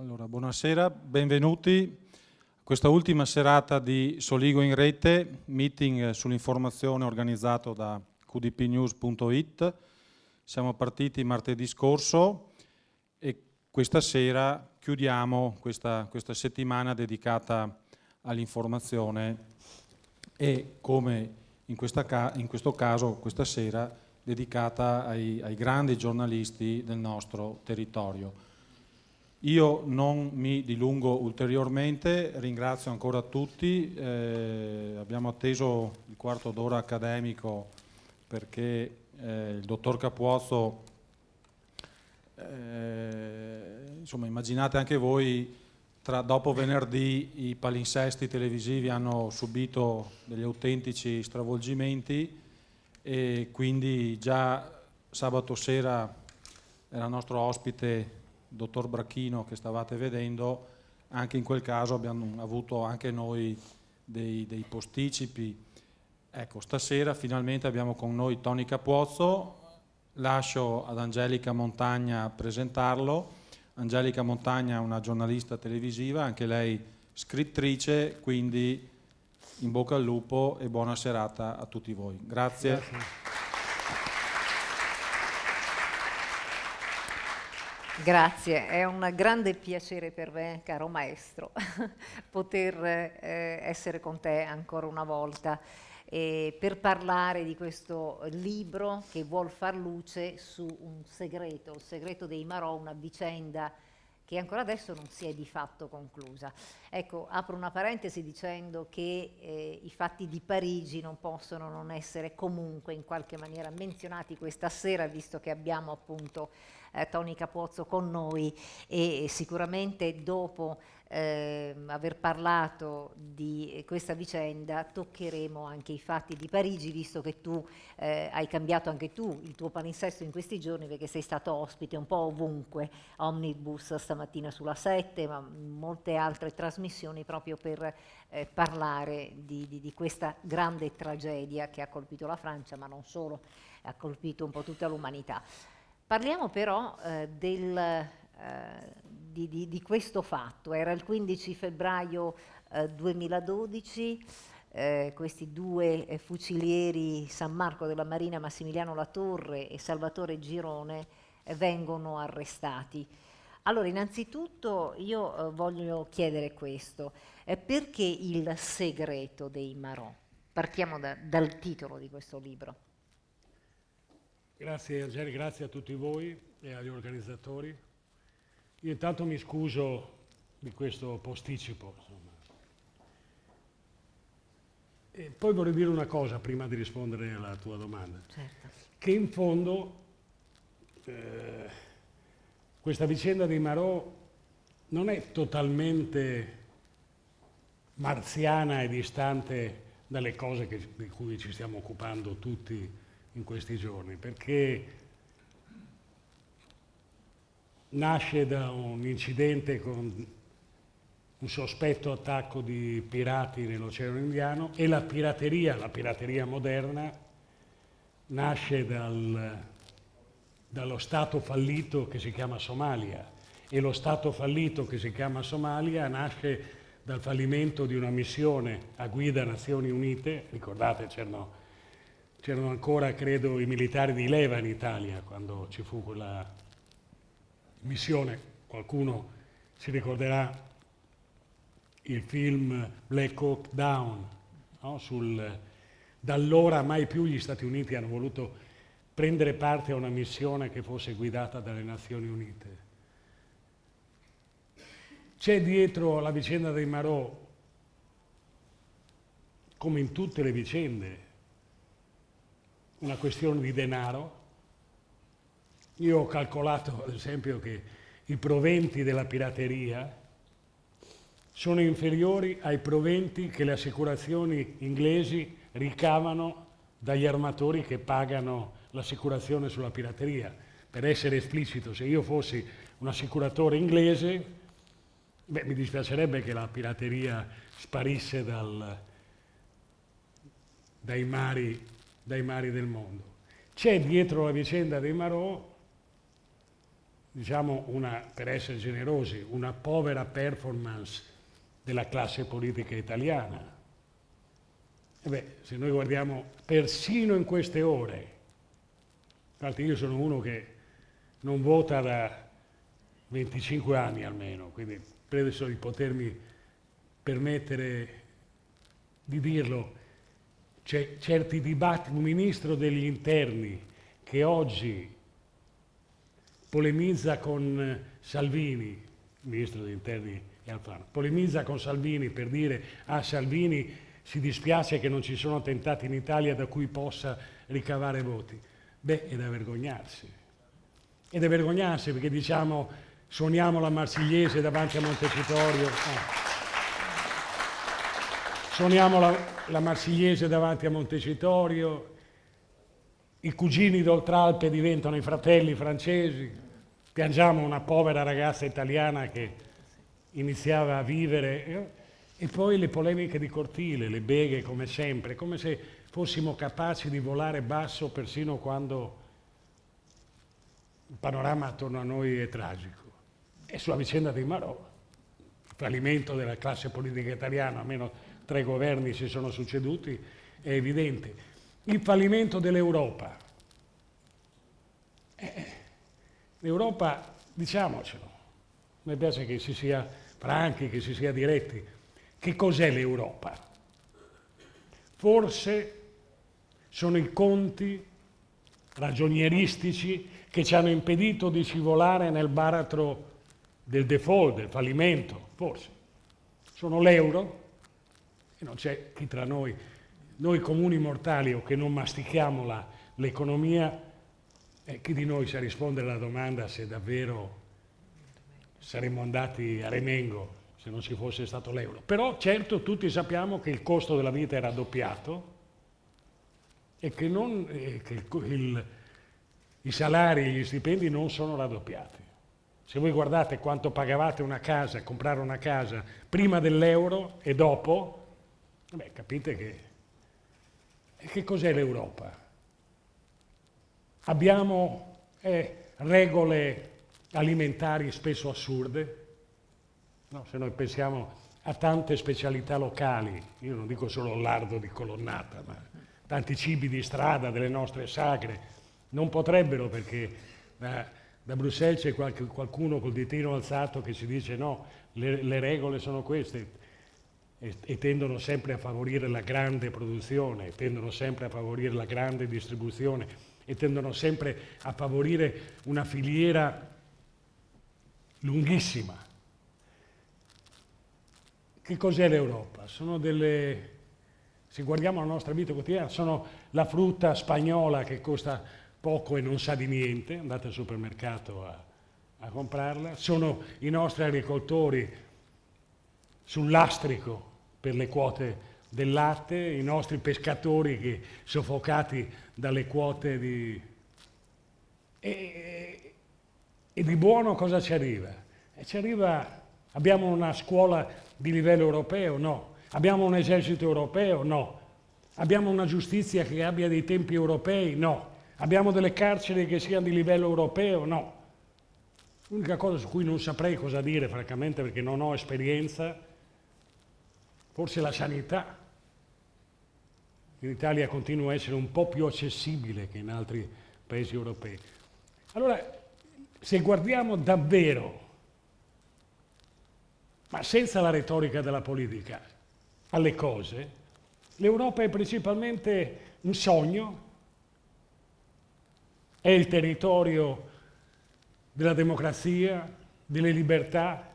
Allora, buonasera, benvenuti a questa ultima serata di Soligo in Rete, meeting sull'informazione organizzato da qdpnews.it. Siamo partiti martedì scorso e questa sera chiudiamo questa settimana dedicata all'informazione e, come in questo caso, questa sera dedicata ai grandi giornalisti del nostro territorio. Io non mi dilungo ulteriormente, ringrazio ancora tutti, abbiamo atteso il quarto d'ora accademico perché il dottor Capuozzo, insomma immaginate anche voi, dopo venerdì i palinsesti televisivi hanno subito degli autentici stravolgimenti e quindi già sabato sera era nostro ospite dottor Bracchino che stavate vedendo. Anche in quel caso abbiamo avuto anche noi dei posticipi. Ecco, stasera finalmente abbiamo con noi Tony Capuozzo. Lascio ad Angelica Montagna presentarlo. Angelica Montagna è una giornalista televisiva, anche lei scrittrice, quindi in bocca al lupo e buona serata a tutti voi. Grazie. Grazie. Grazie, è un grande piacere per me, caro maestro, poter essere con te ancora una volta per parlare di questo libro che vuol far luce su un segreto, il segreto dei Marò, una vicenda che ancora adesso non si è di fatto conclusa. Ecco, apro una parentesi dicendo che i fatti di Parigi non possono non essere comunque in qualche maniera menzionati questa sera, visto che abbiamo appunto Tony Capuozzo con noi e sicuramente dopo aver parlato di questa vicenda toccheremo anche i fatti di Parigi, visto che tu hai cambiato anche tu il tuo palinsesto in questi giorni, perché sei stato ospite un po' ovunque, Omnibus stamattina sulla 7, ma molte altre trasmissioni proprio per parlare di questa grande tragedia che ha colpito la Francia, ma non solo, ha colpito un po' tutta l'umanità. Parliamo però di questo fatto. Era il 15 febbraio 2012, questi due fucilieri San Marco della Marina, Massimiliano Latorre e Salvatore Girone, vengono arrestati. Allora, innanzitutto io voglio chiedere questo, perché il segreto dei Marò? Partiamo dal titolo di questo libro. Grazie Angeli, grazie a tutti voi e agli organizzatori. Io intanto mi scuso di questo posticipo, insomma. E poi vorrei dire una cosa prima di rispondere alla tua domanda. Certo. Che in fondo questa vicenda dei Marò non è totalmente marziana e distante dalle cose di cui ci stiamo occupando tutti in questi giorni, perché nasce da un incidente con un sospetto attacco di pirati nell'Oceano Indiano e la pirateria moderna, nasce dallo Stato fallito che si chiama Somalia, e lo Stato fallito che si chiama Somalia nasce dal fallimento di una missione a guida Nazioni Unite. Ricordate, c'erano ancora, credo, i militari di leva in Italia quando ci fu quella missione. Qualcuno si ricorderà il film Black Hawk Down, no? Da allora mai più gli Stati Uniti hanno voluto prendere parte a una missione che fosse guidata dalle Nazioni Unite. C'è dietro la vicenda dei Marò, come in tutte le vicende, una questione di denaro. Io ho calcolato, ad esempio, che i proventi della pirateria sono inferiori ai proventi che le assicurazioni inglesi ricavano dagli armatori che pagano l'assicurazione sulla pirateria. Per essere esplicito, se io fossi un assicuratore inglese, mi dispiacerebbe che la pirateria sparisse dai mari del mondo. C'è dietro la vicenda dei Marò diciamo, per essere generosi, una povera performance della classe politica italiana. Se noi guardiamo persino in queste ore, infatti io sono uno che non vota da 25 anni almeno, quindi penso di potermi permettere di dirlo, c'è certi dibattiti, un ministro degli interni che oggi polemizza con Salvini, il ministro degli interni è Alfano, polemizza con Salvini per dire Salvini si dispiace che non ci sono attentati in Italia da cui possa ricavare voti. È da vergognarsi. È da vergognarsi perché diciamo suoniamo la Marsigliese davanti a Montecitorio. Suoniamo la Marsigliese davanti a Montecitorio, i cugini d'Oltralpe diventano i fratelli francesi, piangiamo una povera ragazza italiana che iniziava a vivere, e poi le polemiche di cortile, le beghe come sempre, come se fossimo capaci di volare basso persino quando il panorama attorno a noi è tragico. E sulla vicenda di Marò, il fallimento della classe politica italiana, almeno 3 governi si sono succeduti, è evidente. Il fallimento dell'Europa. L'Europa, diciamocelo, mi piace che si sia franchi, che si sia diretti. Che cos'è l'Europa? Forse sono i conti ragionieristici che ci hanno impedito di scivolare nel baratro del default, del fallimento, forse. Sono l'euro, e non c'è chi tra noi comuni mortali o che non mastichiamo l'economia, chi di noi sa rispondere alla domanda se davvero saremmo andati a remengo se non ci fosse stato l'euro. Però certo tutti sappiamo che il costo della vita è raddoppiato e che, i salari e gli stipendi non sono raddoppiati. Se voi guardate quanto pagavate una casa, comprare una casa prima dell'euro e dopo, capite che cos'è l'Europa? Abbiamo regole alimentari spesso assurde. No, se noi pensiamo a tante specialità locali, io non dico solo il lardo di Colonnata, ma tanti cibi di strada delle nostre sagre, non potrebbero perché da Bruxelles c'è qualcuno col ditino alzato che ci dice no, le regole sono queste e tendono sempre a favorire la grande produzione, tendono sempre a favorire la grande distribuzione e tendono sempre a favorire una filiera lunghissima. Che cos'è l'Europa? Sono se guardiamo la nostra vita quotidiana, sono la frutta spagnola che costa poco e non sa di niente, andate al supermercato a comprarla, sono i nostri agricoltori sul lastrico per le quote del latte, i nostri pescatori che soffocati dalle quote di... E di buono cosa ci arriva? Abbiamo una scuola di livello europeo? No. Abbiamo un esercito europeo? No. Abbiamo una giustizia che abbia dei tempi europei? No. Abbiamo delle carceri che siano di livello europeo? No. L'unica cosa su cui non saprei cosa dire, francamente, perché non ho esperienza, forse la sanità. In Italia continua a essere un po' più accessibile che in altri paesi europei. Allora, se guardiamo davvero, ma senza la retorica della politica, alle cose, l'Europa è principalmente un sogno, è il territorio della democrazia, delle libertà,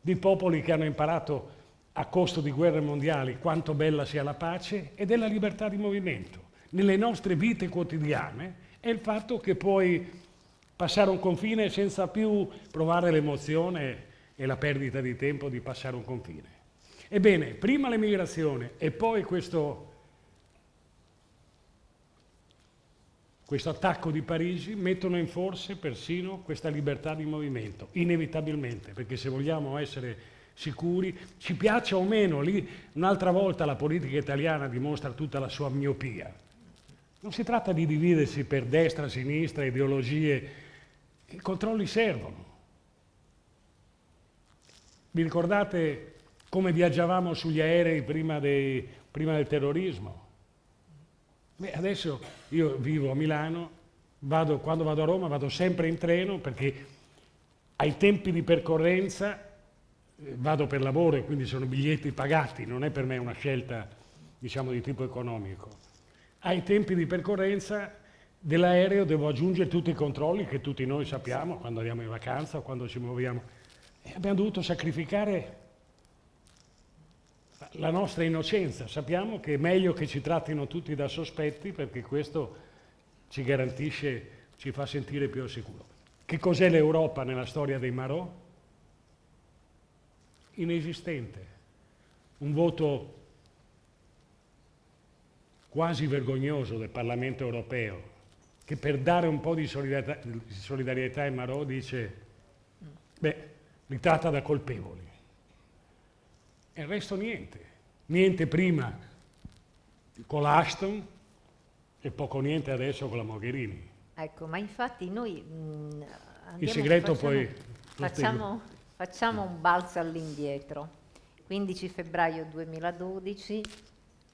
di popoli che hanno imparato a costo di guerre mondiali quanto bella sia la pace e della libertà di movimento. Nelle nostre vite quotidiane è il fatto che puoi passare un confine senza più provare l'emozione e la perdita di tempo di passare un confine. Ebbene, prima l'emigrazione e poi questo attacco di Parigi mettono in forse persino questa libertà di movimento, inevitabilmente, perché se vogliamo essere sicuri, ci piaccia o meno, lì un'altra volta la politica italiana dimostra tutta la sua miopia. Non si tratta di dividersi per destra, sinistra, ideologie I controlli servono. Vi ricordate come viaggiavamo sugli aerei prima del terrorismo? Beh, adesso io vivo a Milano, quando vado a Roma vado sempre in treno perché ai tempi di percorrenza vado per lavoro e quindi sono biglietti pagati, non è per me una scelta, diciamo, di tipo economico. Ai tempi di percorrenza dell'aereo devo aggiungere tutti i controlli che tutti noi sappiamo quando andiamo in vacanza o quando ci muoviamo. E abbiamo dovuto sacrificare la nostra innocenza. Sappiamo che è meglio che ci trattino tutti da sospetti perché questo ci garantisce, ci fa sentire più al sicuro. Che cos'è l'Europa nella storia dei marò? Inesistente. Un voto quasi vergognoso del Parlamento europeo che per dare un po' di solidarietà ai marò dice beh, li tratta da colpevoli. E il resto niente. Niente prima con l'Ashton e poco niente adesso con la Mogherini. Ecco, ma infatti noi Il segreto facciamo un balzo all'indietro. 15 febbraio 2012,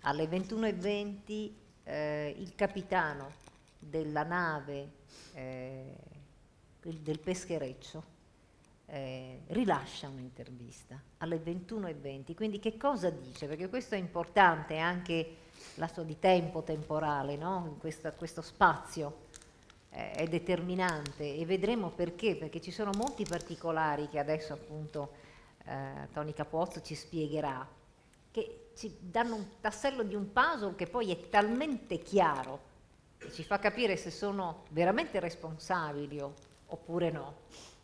alle 21:20, il capitano della nave del peschereccio rilascia un'intervista alle 21:20. Quindi che cosa dice? Perché questo è importante, anche lasso di tempo temporale, no? Questo spazio è determinante e vedremo perché, perché ci sono molti particolari che adesso appunto Tony Capozzo ci spiegherà, che ci danno un tassello di un puzzle che poi è talmente chiaro che ci fa capire se sono veramente responsabili oppure no,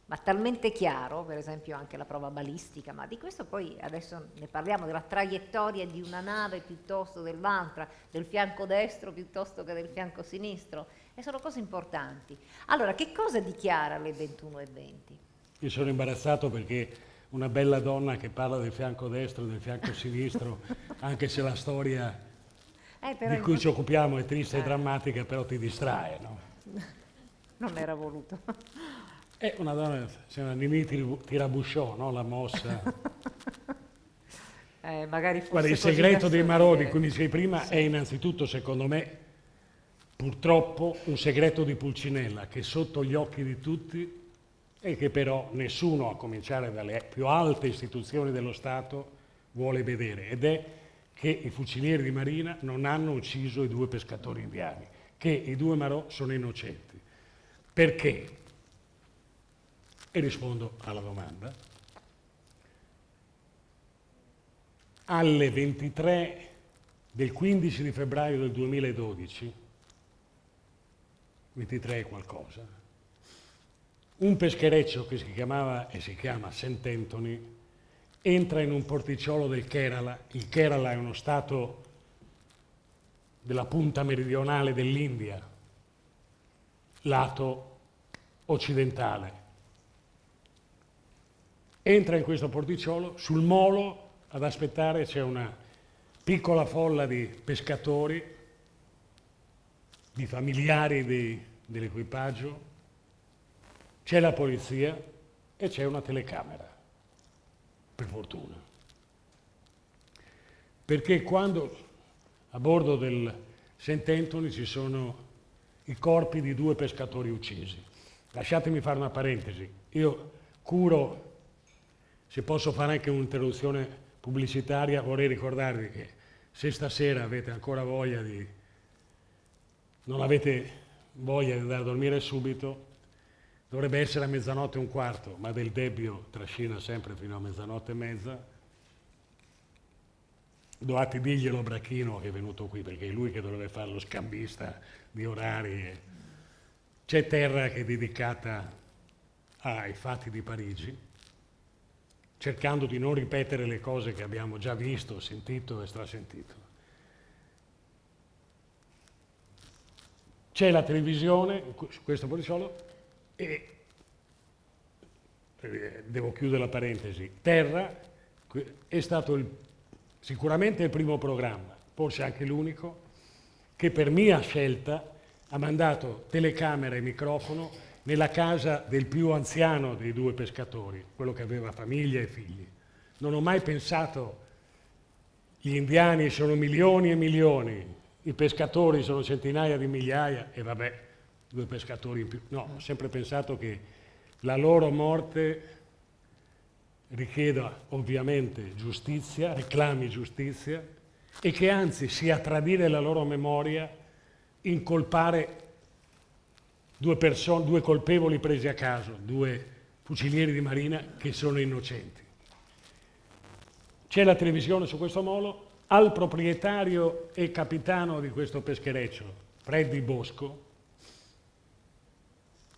ma talmente chiaro, per esempio anche la prova balistica, ma di questo poi adesso ne parliamo, della traiettoria di una nave piuttosto dell'altra, del fianco destro piuttosto che del fianco sinistro, e sono cose importanti. Allora, che cosa dichiara alle 21:20? Io sono imbarazzato perché una bella donna che parla del fianco destro e del fianco sinistro, anche se la storia di cui ci occupiamo è triste e drammatica, però ti distrae, no? Non era voluto. È una donna, sembra Nini Tirabusciò, no? La mossa. Magari fosse Guarda, il così segreto da dei marò di sorridere. cui mi dicevi prima è innanzitutto, secondo me, purtroppo un segreto di Pulcinella che è sotto gli occhi di tutti e che però nessuno, a cominciare dalle più alte istituzioni dello Stato, vuole vedere, ed è che i fucilieri di Marina non hanno ucciso i 2 pescatori indiani, che i 2 marò sono innocenti. Perché? E rispondo alla domanda. Alle 23 del 15 di febbraio del 2012, 23 e qualcosa, un peschereccio che si chiamava e si chiama St. Anthony entra in un porticciolo del Kerala. Il Kerala è uno stato della punta meridionale dell'India, lato occidentale. Entra in questo porticciolo, sul molo ad aspettare c'è una piccola folla di pescatori, di familiari dell'equipaggio, c'è la polizia e c'è una telecamera, per fortuna. Perché quando a bordo del St. Anthony ci sono i corpi di 2 pescatori uccisi. Lasciatemi fare una parentesi, io curo, se posso fare anche un'interruzione pubblicitaria, vorrei ricordarvi che se stasera avete ancora voglia non avete voglia di andare a dormire subito, dovrebbe essere a 00:15, ma Del Debbio trascina sempre fino a 00:30. Dovete dirglielo a Brachino che è venuto qui, perché è lui che dovrebbe fare lo scambista di orari. C'è terra che è dedicata ai fatti di Parigi, cercando di non ripetere le cose che abbiamo già visto, sentito e strasentito. C'è la televisione su questo porticciolo e devo chiudere la parentesi. Terra è stato sicuramente il primo programma, forse anche l'unico, che per mia scelta ha mandato telecamera e microfono nella casa del più anziano dei due pescatori, quello che aveva famiglia e figli. Non ho mai pensato, gli indiani sono milioni e milioni, i pescatori sono centinaia di migliaia e vabbè, 2 pescatori in più. No, ho sempre pensato che la loro morte richieda ovviamente giustizia, reclami giustizia e che anzi sia tradire la loro memoria incolpare 2 colpevoli presi a caso, 2 fucilieri di marina che sono innocenti. C'è la televisione su questo molo, al proprietario e capitano di questo peschereccio, Freddy Bosco,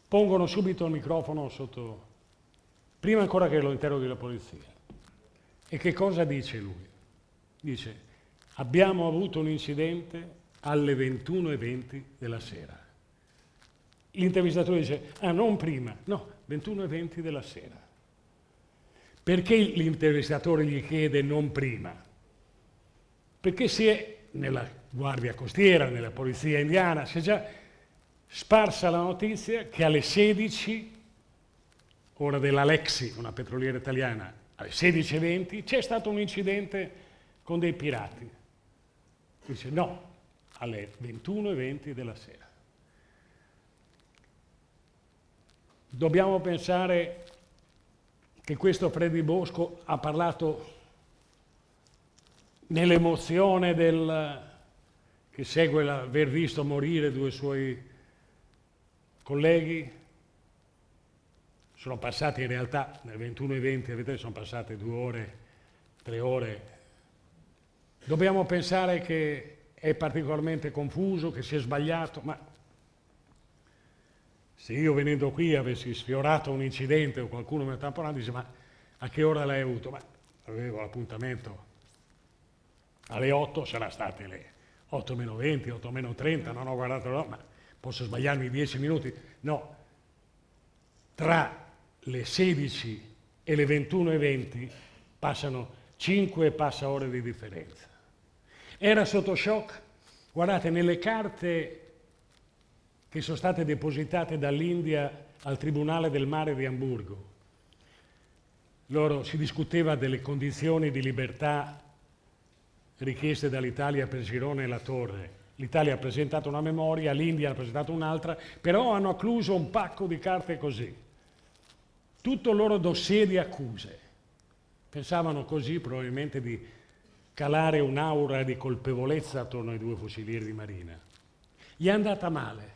pongono subito il microfono sotto, prima ancora che lo interroghi la polizia. E che cosa dice lui? Dice: abbiamo avuto un incidente alle 21:20 della sera. L'intervistatore dice: ah, non prima, no, 21:20 della sera. Perché l'intervistatore gli chiede non prima? Perché si è, nella guardia costiera, nella polizia indiana, si è già sparsa la notizia che alle 16, ora della Lexi, una petroliera italiana, alle 16:20 c'è stato un incidente con dei pirati. Dice no, alle 21:20 della sera. Dobbiamo pensare che questo Freddy Bosco ha parlato nell'emozione che segue l'aver visto morire 2 suoi colleghi. Sono passati in realtà, nel 21:20, vedete, sono passate 2 ore, 3 ore. Dobbiamo pensare che è particolarmente confuso, che si è sbagliato, ma se io venendo qui avessi sfiorato un incidente o qualcuno mi tamponato, dice: ma a che ora l'hai avuto? Ma avevo l'appuntamento alle 8, sarà state le 8:20, 8:30, non ho guardato l'ora, ma posso sbagliarmi 10 minuti? No, tra le 16 e le 21:20 passano 5 ore di differenza. Era sotto shock? Guardate, nelle carte che sono state depositate dall'India al Tribunale del Mare di Amburgo, si discuteva delle condizioni di libertà richieste dall'Italia per Girone e La Torre. L'Italia ha presentato una memoria, l'India ha presentato un'altra, però hanno accluso un pacco di carte così. Tutto il loro dossier di accuse. Pensavano così probabilmente di calare un'aura di colpevolezza attorno ai 2 fucilieri di marina. Gli è andata male.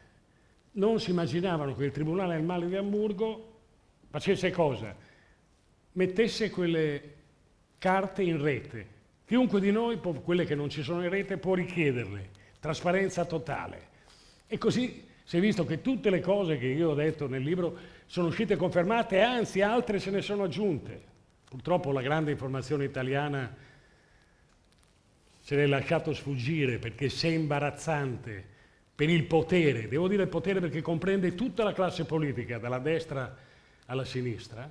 Non si immaginavano che il Tribunale del Mare di Amburgo facesse cosa? Mettesse quelle carte in rete. Chiunque di noi, quelle che non ci sono in rete, può richiederle. Trasparenza totale. E così si è visto che tutte le cose che io ho detto nel libro sono uscite confermate e anzi altre se ne sono aggiunte. Purtroppo la grande informazione italiana se l'è lasciato sfuggire perché se è imbarazzante per il potere, devo dire il potere perché comprende tutta la classe politica, dalla destra alla sinistra.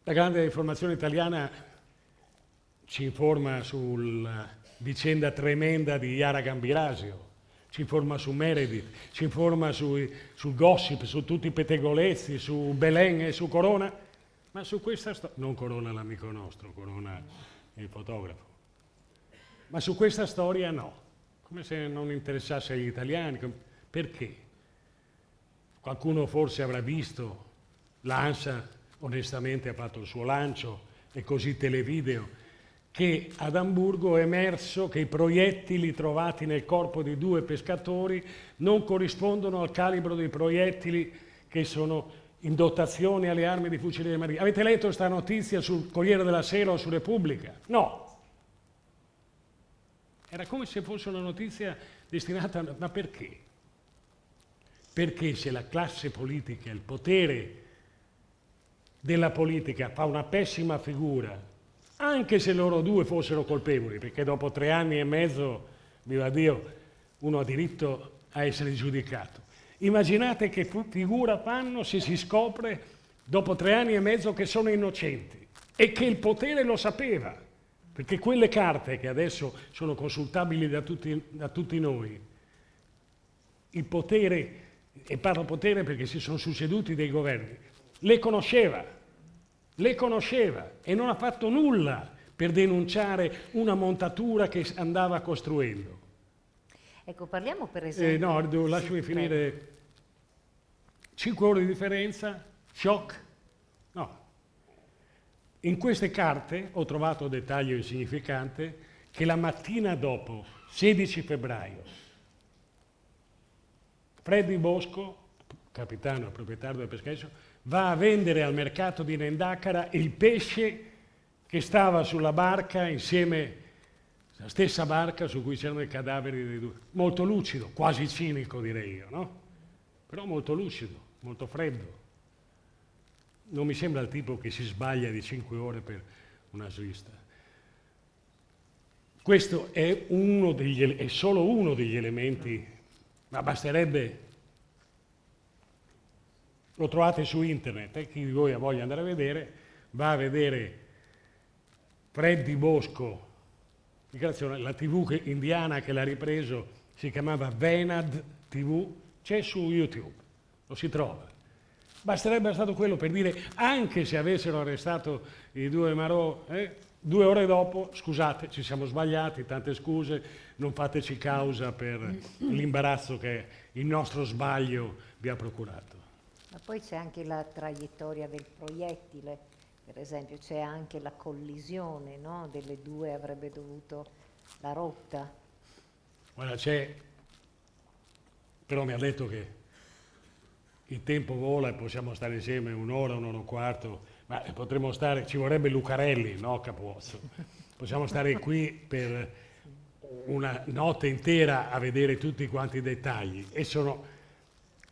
La grande informazione italiana ci informa sulla vicenda tremenda di Yara Gambirasio, ci informa su Meredith, ci informa sul gossip, su tutti i pettegolezzi, su Belen e su Corona, ma su questa storia, non Corona l'amico nostro, Corona il fotografo, ma su questa storia no, come se non interessasse agli italiani. Perché? Qualcuno forse avrà visto, l'ANSA onestamente ha fatto il suo lancio e così televideo, che ad Amburgo è emerso che i proiettili trovati nel corpo di 2 pescatori non corrispondono al calibro dei proiettili che sono in dotazione alle armi di fucilieri marini. Avete letto questa notizia sul Corriere della Sera o su Repubblica? No. Era come se fosse una notizia destinata a... Ma perché? Perché se la classe politica, il potere della politica fa una pessima figura, anche se loro 2 fossero colpevoli, perché dopo 3 anni e mezzo, viva Dio, uno ha diritto a essere giudicato. Immaginate che figura fanno se si scopre dopo 3 anni e mezzo che sono innocenti e che il potere lo sapeva, perché quelle carte che adesso sono consultabili da tutti noi, il potere, e parlo potere perché si sono succeduti dei governi, le conosceva e non ha fatto nulla per denunciare una montatura che andava costruendo. Ecco, parliamo per esempio... No, lasciami finire. 5 ore di differenza, shock. No. In queste carte ho trovato dettaglio insignificante che la mattina dopo, 16 febbraio, Freddy Bosco, capitano e proprietario del peschereccio, va a vendere al mercato di Nendacara il pesce che stava sulla barca insieme, la stessa barca su cui c'erano i cadaveri dei due. Molto lucido, quasi cinico direi io, no? Però molto lucido, molto freddo. Non mi sembra il tipo che si sbaglia di 5 ore per una svista. Questo è solo uno degli elementi, ma basterebbe, lo trovate su internet, chi di voi ha voglia di andare a vedere, va a vedere Freddy Bosco, la TV indiana che l'ha ripreso si chiamava Venad TV, c'è su YouTube, lo si trova. Basterebbe stato quello per dire, anche se avessero arrestato i due Marò, 2 ore dopo, scusate, ci siamo sbagliati, tante scuse, non fateci causa per l'imbarazzo che il nostro sbaglio vi ha procurato. Ma poi c'è anche la traiettoria del proiettile, per esempio c'è anche la collisione, no? Delle due avrebbe dovuto la rotta. Guarda, però mi ha detto che il tempo vola e possiamo stare insieme un'ora, un'ora e un quarto, ma potremmo stare, ci vorrebbe Lucarelli, no Capozzo? Possiamo stare qui per una notte intera a vedere tutti quanti i dettagli e sono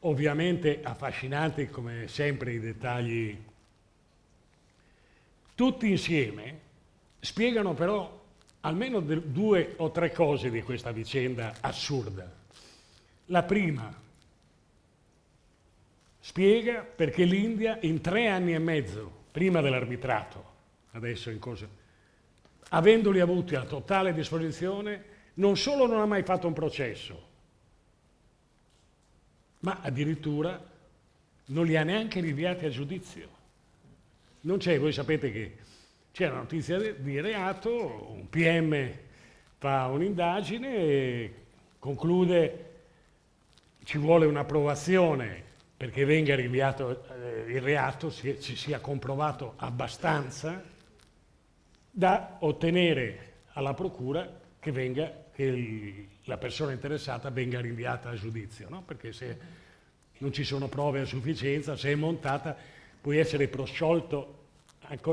ovviamente affascinanti come sempre i dettagli. Tutti insieme spiegano però almeno 2 o 3 cose di questa vicenda assurda. La prima spiega perché l'India in 3 anni e mezzo, prima dell'arbitrato, adesso in corso, avendoli avuti a totale disposizione, non solo non ha mai fatto un processo, ma addirittura non li ha neanche rinviati a giudizio. Non c'è, voi sapete che c'è una notizia di reato, un PM fa un'indagine e conclude, ci vuole un'approvazione perché venga rinviato il reato, ci sia comprovato abbastanza da ottenere alla procura che la persona interessata venga rinviata a giudizio, no? Perché se non ci sono prove a sufficienza, se è montata, puoi essere prosciolto,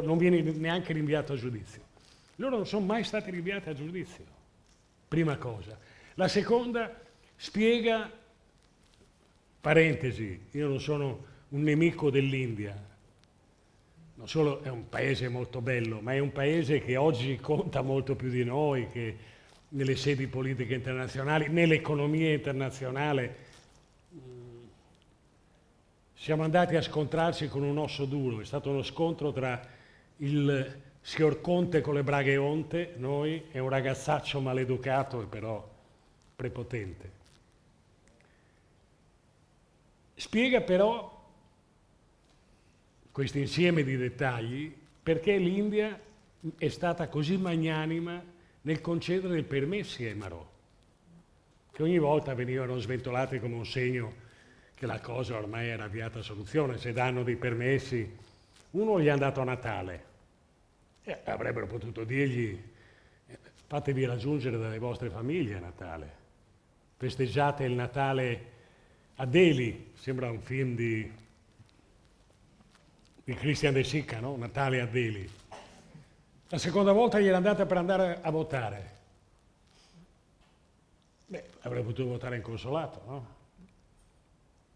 non vieni neanche rinviato a giudizio. Loro non sono mai stati rinviati a giudizio, prima cosa. La seconda spiega, parentesi, io non sono un nemico dell'India, non solo è un paese molto bello, ma è un paese che oggi conta molto più di noi, che nelle sedi politiche internazionali, nell'economia internazionale. Siamo andati a scontrarci con un osso duro, è stato uno scontro tra il signor Conte con le braghe onte, noi, e un ragazzaccio maleducato e però prepotente. Spiega però questo insieme di dettagli perché l'India è stata così magnanima nel concedere i permessi ai Marò, che ogni volta venivano sventolati come un segno che la cosa ormai era avviata a soluzione. Se danno dei permessi, uno gli è andato a Natale, avrebbero potuto dirgli fatevi raggiungere dalle vostre famiglie a Natale, festeggiate il Natale a Delhi, sembra un film di Christian De Sica, no? Natale a Delhi. La seconda volta gli era andata per andare a votare. Avrebbe potuto votare in consolato, no?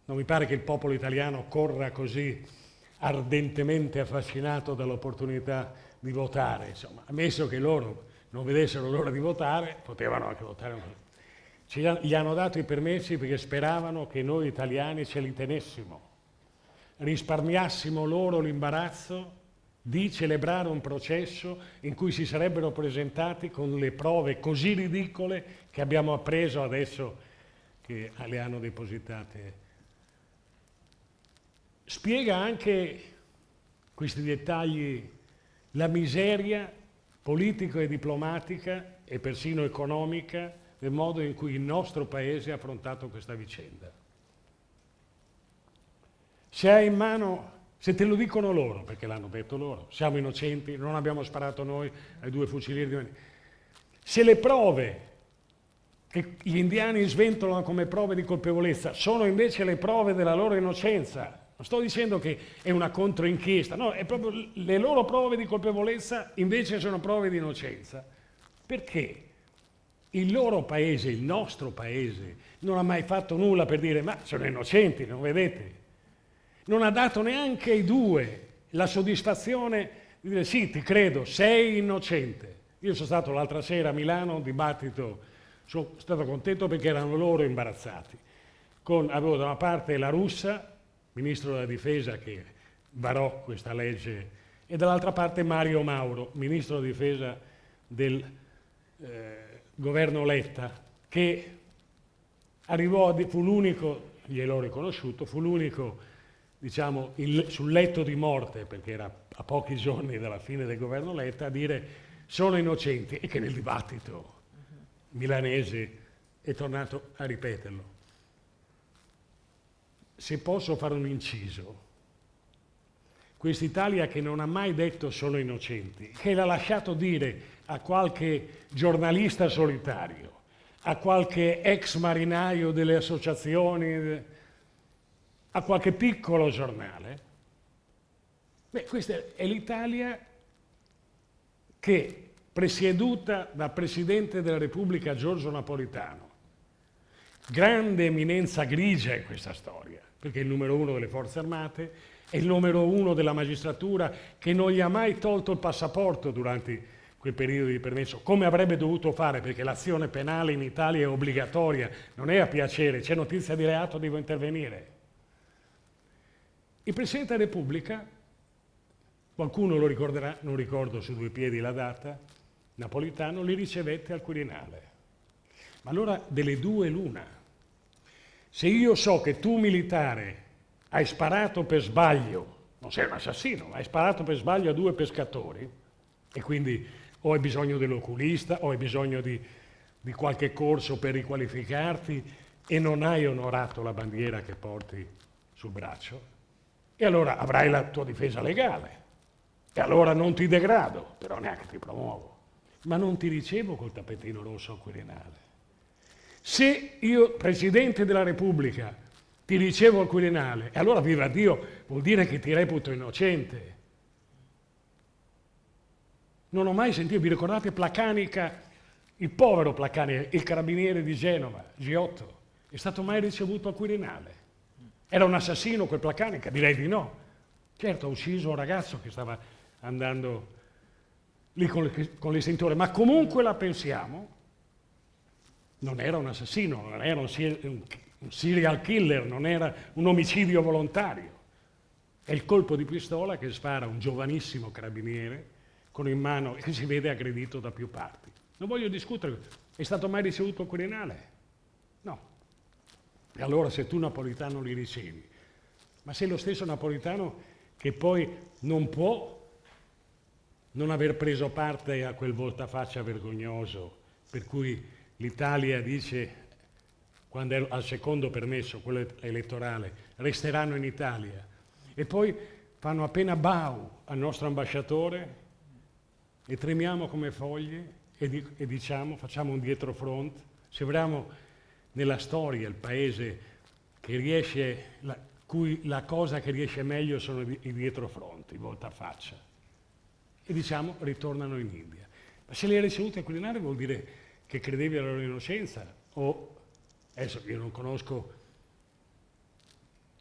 Non mi pare che il popolo italiano corra così ardentemente affascinato dall'opportunità di votare, insomma, ammesso che loro non vedessero l'ora di votare, potevano anche votare. Gli hanno dato i permessi perché speravano che noi italiani ce li tenessimo, risparmiassimo loro l'imbarazzo di celebrare un processo in cui si sarebbero presentati con le prove così ridicole che abbiamo appreso adesso che le hanno depositate. Spiega anche questi dettagli la miseria politica e diplomatica e persino economica del modo in cui il nostro Paese ha affrontato questa vicenda. Se hai in mano, se te lo dicono loro, perché l'hanno detto loro, siamo innocenti, non abbiamo sparato noi ai 2 fucilieri, se le prove che gli indiani sventolano come prove di colpevolezza sono invece le prove della loro innocenza, non sto dicendo che è una controinchiesta, no, è proprio le loro prove di colpevolezza invece sono prove di innocenza. Perché il loro paese, il nostro paese, non ha mai fatto nulla per dire ma sono innocenti, non vedete? Non ha dato neanche ai 2 la soddisfazione di dire sì, ti credo, sei innocente. Io sono stato l'altra sera a Milano, un dibattito, sono stato contento perché erano loro imbarazzati. Avevo da una parte la Russa, ministro della difesa che varò questa legge, e dall'altra parte Mario Mauro, ministro della difesa del governo Letta, che arrivò, fu l'unico, gliel'ho riconosciuto, fu l'unico, diciamo, sul letto di morte, perché era a pochi giorni dalla fine del governo Letta, a dire sono innocenti, e che nel dibattito milanese è tornato a ripeterlo. Se posso fare un inciso, quest'Italia che non ha mai detto sono innocenti, che l'ha lasciato dire a qualche giornalista solitario, a qualche ex marinaio delle associazioni, a qualche piccolo giornale, beh, questa è l'Italia che, presieduta dal Presidente della Repubblica Giorgio Napolitano, grande eminenza grigia in questa storia, perché è il numero 1 delle forze armate, è il numero 1 della magistratura, che non gli ha mai tolto il passaporto durante quel periodo di permesso, come avrebbe dovuto fare, perché l'azione penale in Italia è obbligatoria, non è a piacere, c'è notizia di reato, devo intervenire. Il Presidente della Repubblica, qualcuno lo ricorderà, non ricordo su 2 piedi la data, Napolitano li ricevette al Quirinale. Ma allora delle 2 l'una. Se io so che tu militare hai sparato per sbaglio, non sei un assassino, ma hai sparato per sbaglio a 2 pescatori, e quindi o hai bisogno dell'oculista o hai bisogno di qualche corso per riqualificarti e non hai onorato la bandiera che porti sul braccio, e allora avrai la tua difesa legale, e allora non ti degrado, però neanche ti promuovo, ma non ti ricevo col tappetino rosso al Quirinale. Se io, Presidente della Repubblica, ti ricevo al Quirinale, e allora viva Dio, vuol dire che ti reputo innocente. Non ho mai sentito, vi ricordate Placanica, il povero Placanica, il carabiniere di Genova, Giotto, è stato mai ricevuto al Quirinale? Era un assassino quel Placanica? Direi di no. Certo, ha ucciso un ragazzo che stava andando lì con l'estintore, ma comunque la pensiamo, non era un assassino, non era un serial killer, non era un omicidio volontario. È il colpo di pistola che spara un giovanissimo carabiniere con in mano, e che si vede aggredito da più parti. Non voglio discutere, è stato mai ricevuto al Quirinale? No. E allora se tu Napolitano li ricevi, ma sei lo stesso Napolitano che poi non può non aver preso parte a quel voltafaccia vergognoso per cui l'Italia dice, quando è al secondo permesso, quello elettorale, resteranno in Italia, e poi fanno appena bau al nostro ambasciatore e tremiamo come foglie e diciamo, facciamo un dietrofront, sembriamo nella storia il paese che riesce, cui la cosa che riesce meglio sono i dietrofront, i voltafaccia, e diciamo ritornano in India. Ma se li hai ricevuti al Quirinale vuol dire che credevi alla loro innocenza, o adesso io non conosco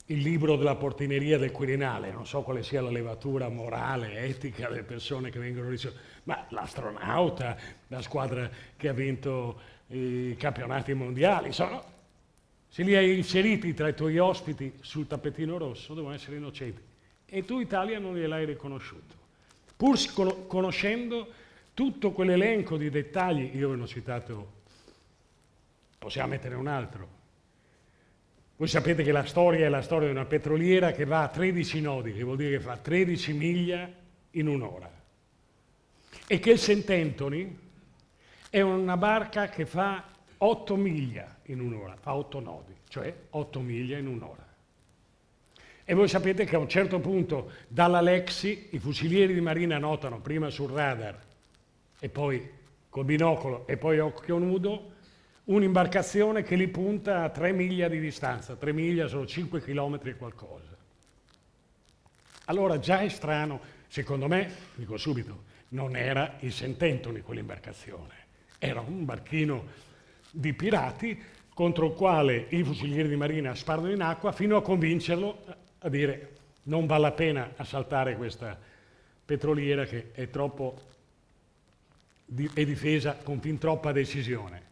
il libro della portineria del Quirinale, non so quale sia la levatura morale, etica delle persone che vengono ricevute, ma l'astronauta, la squadra che ha vinto i campionati mondiali, insomma, se li hai inseriti tra i tuoi ospiti sul tappetino rosso devono essere innocenti, e tu Italia non gliel'hai riconosciuto, pur conoscendo tutto quell'elenco di dettagli. Io ve ne ho citato, possiamo mettere un altro, Voi sapete che la storia è la storia di una petroliera che va a 13 nodi, che vuol dire che fa 13 miglia in un'ora. E che il St. Anthony è una barca che fa 8 miglia in un'ora, fa 8 nodi, cioè 8 miglia in un'ora. E voi sapete che a un certo punto dalla Lexi i fucilieri di marina notano prima sul radar e poi col binocolo e poi a occhio nudo un'imbarcazione che li punta a 3 miglia di distanza. 3 miglia sono 5 chilometri e qualcosa. Allora già è strano, secondo me, dico subito, non era il St. Anthony quell'imbarcazione, era un barchino di pirati contro il quale i fucilieri di marina sparano in acqua fino a convincerlo a dire non vale la pena assaltare questa petroliera che è troppo è difesa con fin troppa decisione.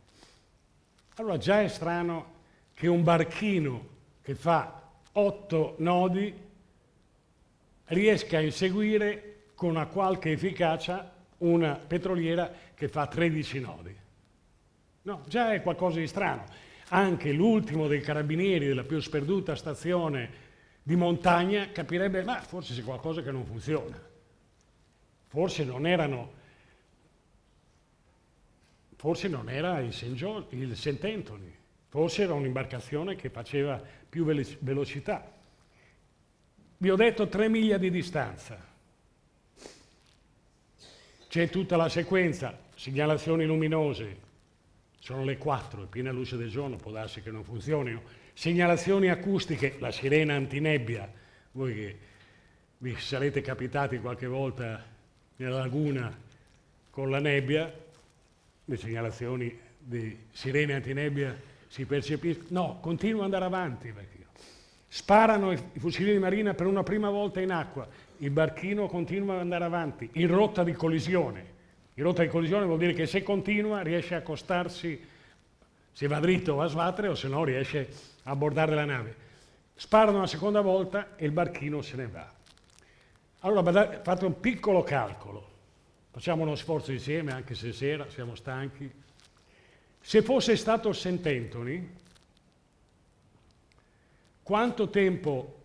Allora già è strano che un barchino che fa 8 nodi riesca a inseguire con una qualche efficacia una petroliera che fa 13 nodi. No, già è qualcosa di strano. Anche l'ultimo dei carabinieri della più sperduta stazione di montagna capirebbe, ma forse c'è qualcosa che non funziona. Forse non era il St. Anthony, forse era un'imbarcazione che faceva più velocità. Vi ho detto 3 miglia di distanza. C'è tutta la sequenza, segnalazioni luminose, sono le 4, è piena luce del giorno, può darsi che non funzionino. Segnalazioni acustiche, la sirena antinebbia, voi che vi sarete capitati qualche volta nella laguna con la nebbia, le segnalazioni di sirene antinebbia si percepiscono. No, continua ad andare avanti. Sparano i fucilieri di marina per una prima volta in acqua, il barchino continua ad andare avanti, in rotta di collisione. In rotta di collisione vuol dire che se continua riesce a accostarsi, se va dritto va a sbattere o se no riesce a abbordare la nave. Sparano una seconda volta e il barchino se ne va. Allora fate un piccolo calcolo, facciamo uno sforzo insieme anche se sera, siamo stanchi. Se fosse stato St. Anthony, quanto tempo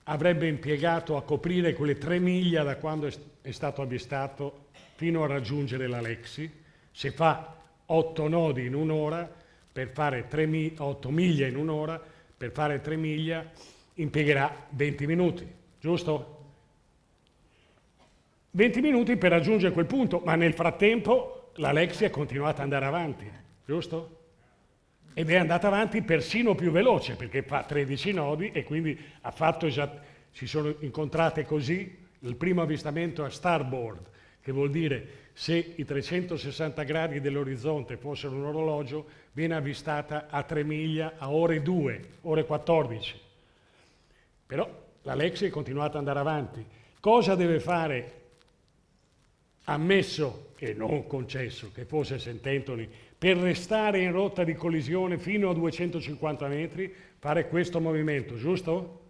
avrebbe impiegato a coprire quelle 3 miglia da quando è stato avvistato fino a raggiungere la Lexi? Se fa 8 nodi in un'ora, per fare 8 miglia in un'ora, per fare 3 miglia impiegherà 20 minuti, giusto? 20 minuti per raggiungere quel punto, ma nel frattempo la Lexi è continuata ad andare avanti, giusto? Ed è andata avanti persino più veloce, perché fa 13 nodi e quindi si sono incontrate così. Il primo avvistamento a starboard, che vuol dire se i 360 gradi dell'orizzonte fossero un orologio, viene avvistata a 3 miglia a ore 2, ore 14. Però la Lexi è continuata ad andare avanti. Cosa deve fare, ammesso e non concesso che fosse St. Anthony, per restare in rotta di collisione fino a 250 metri, fare questo movimento, giusto?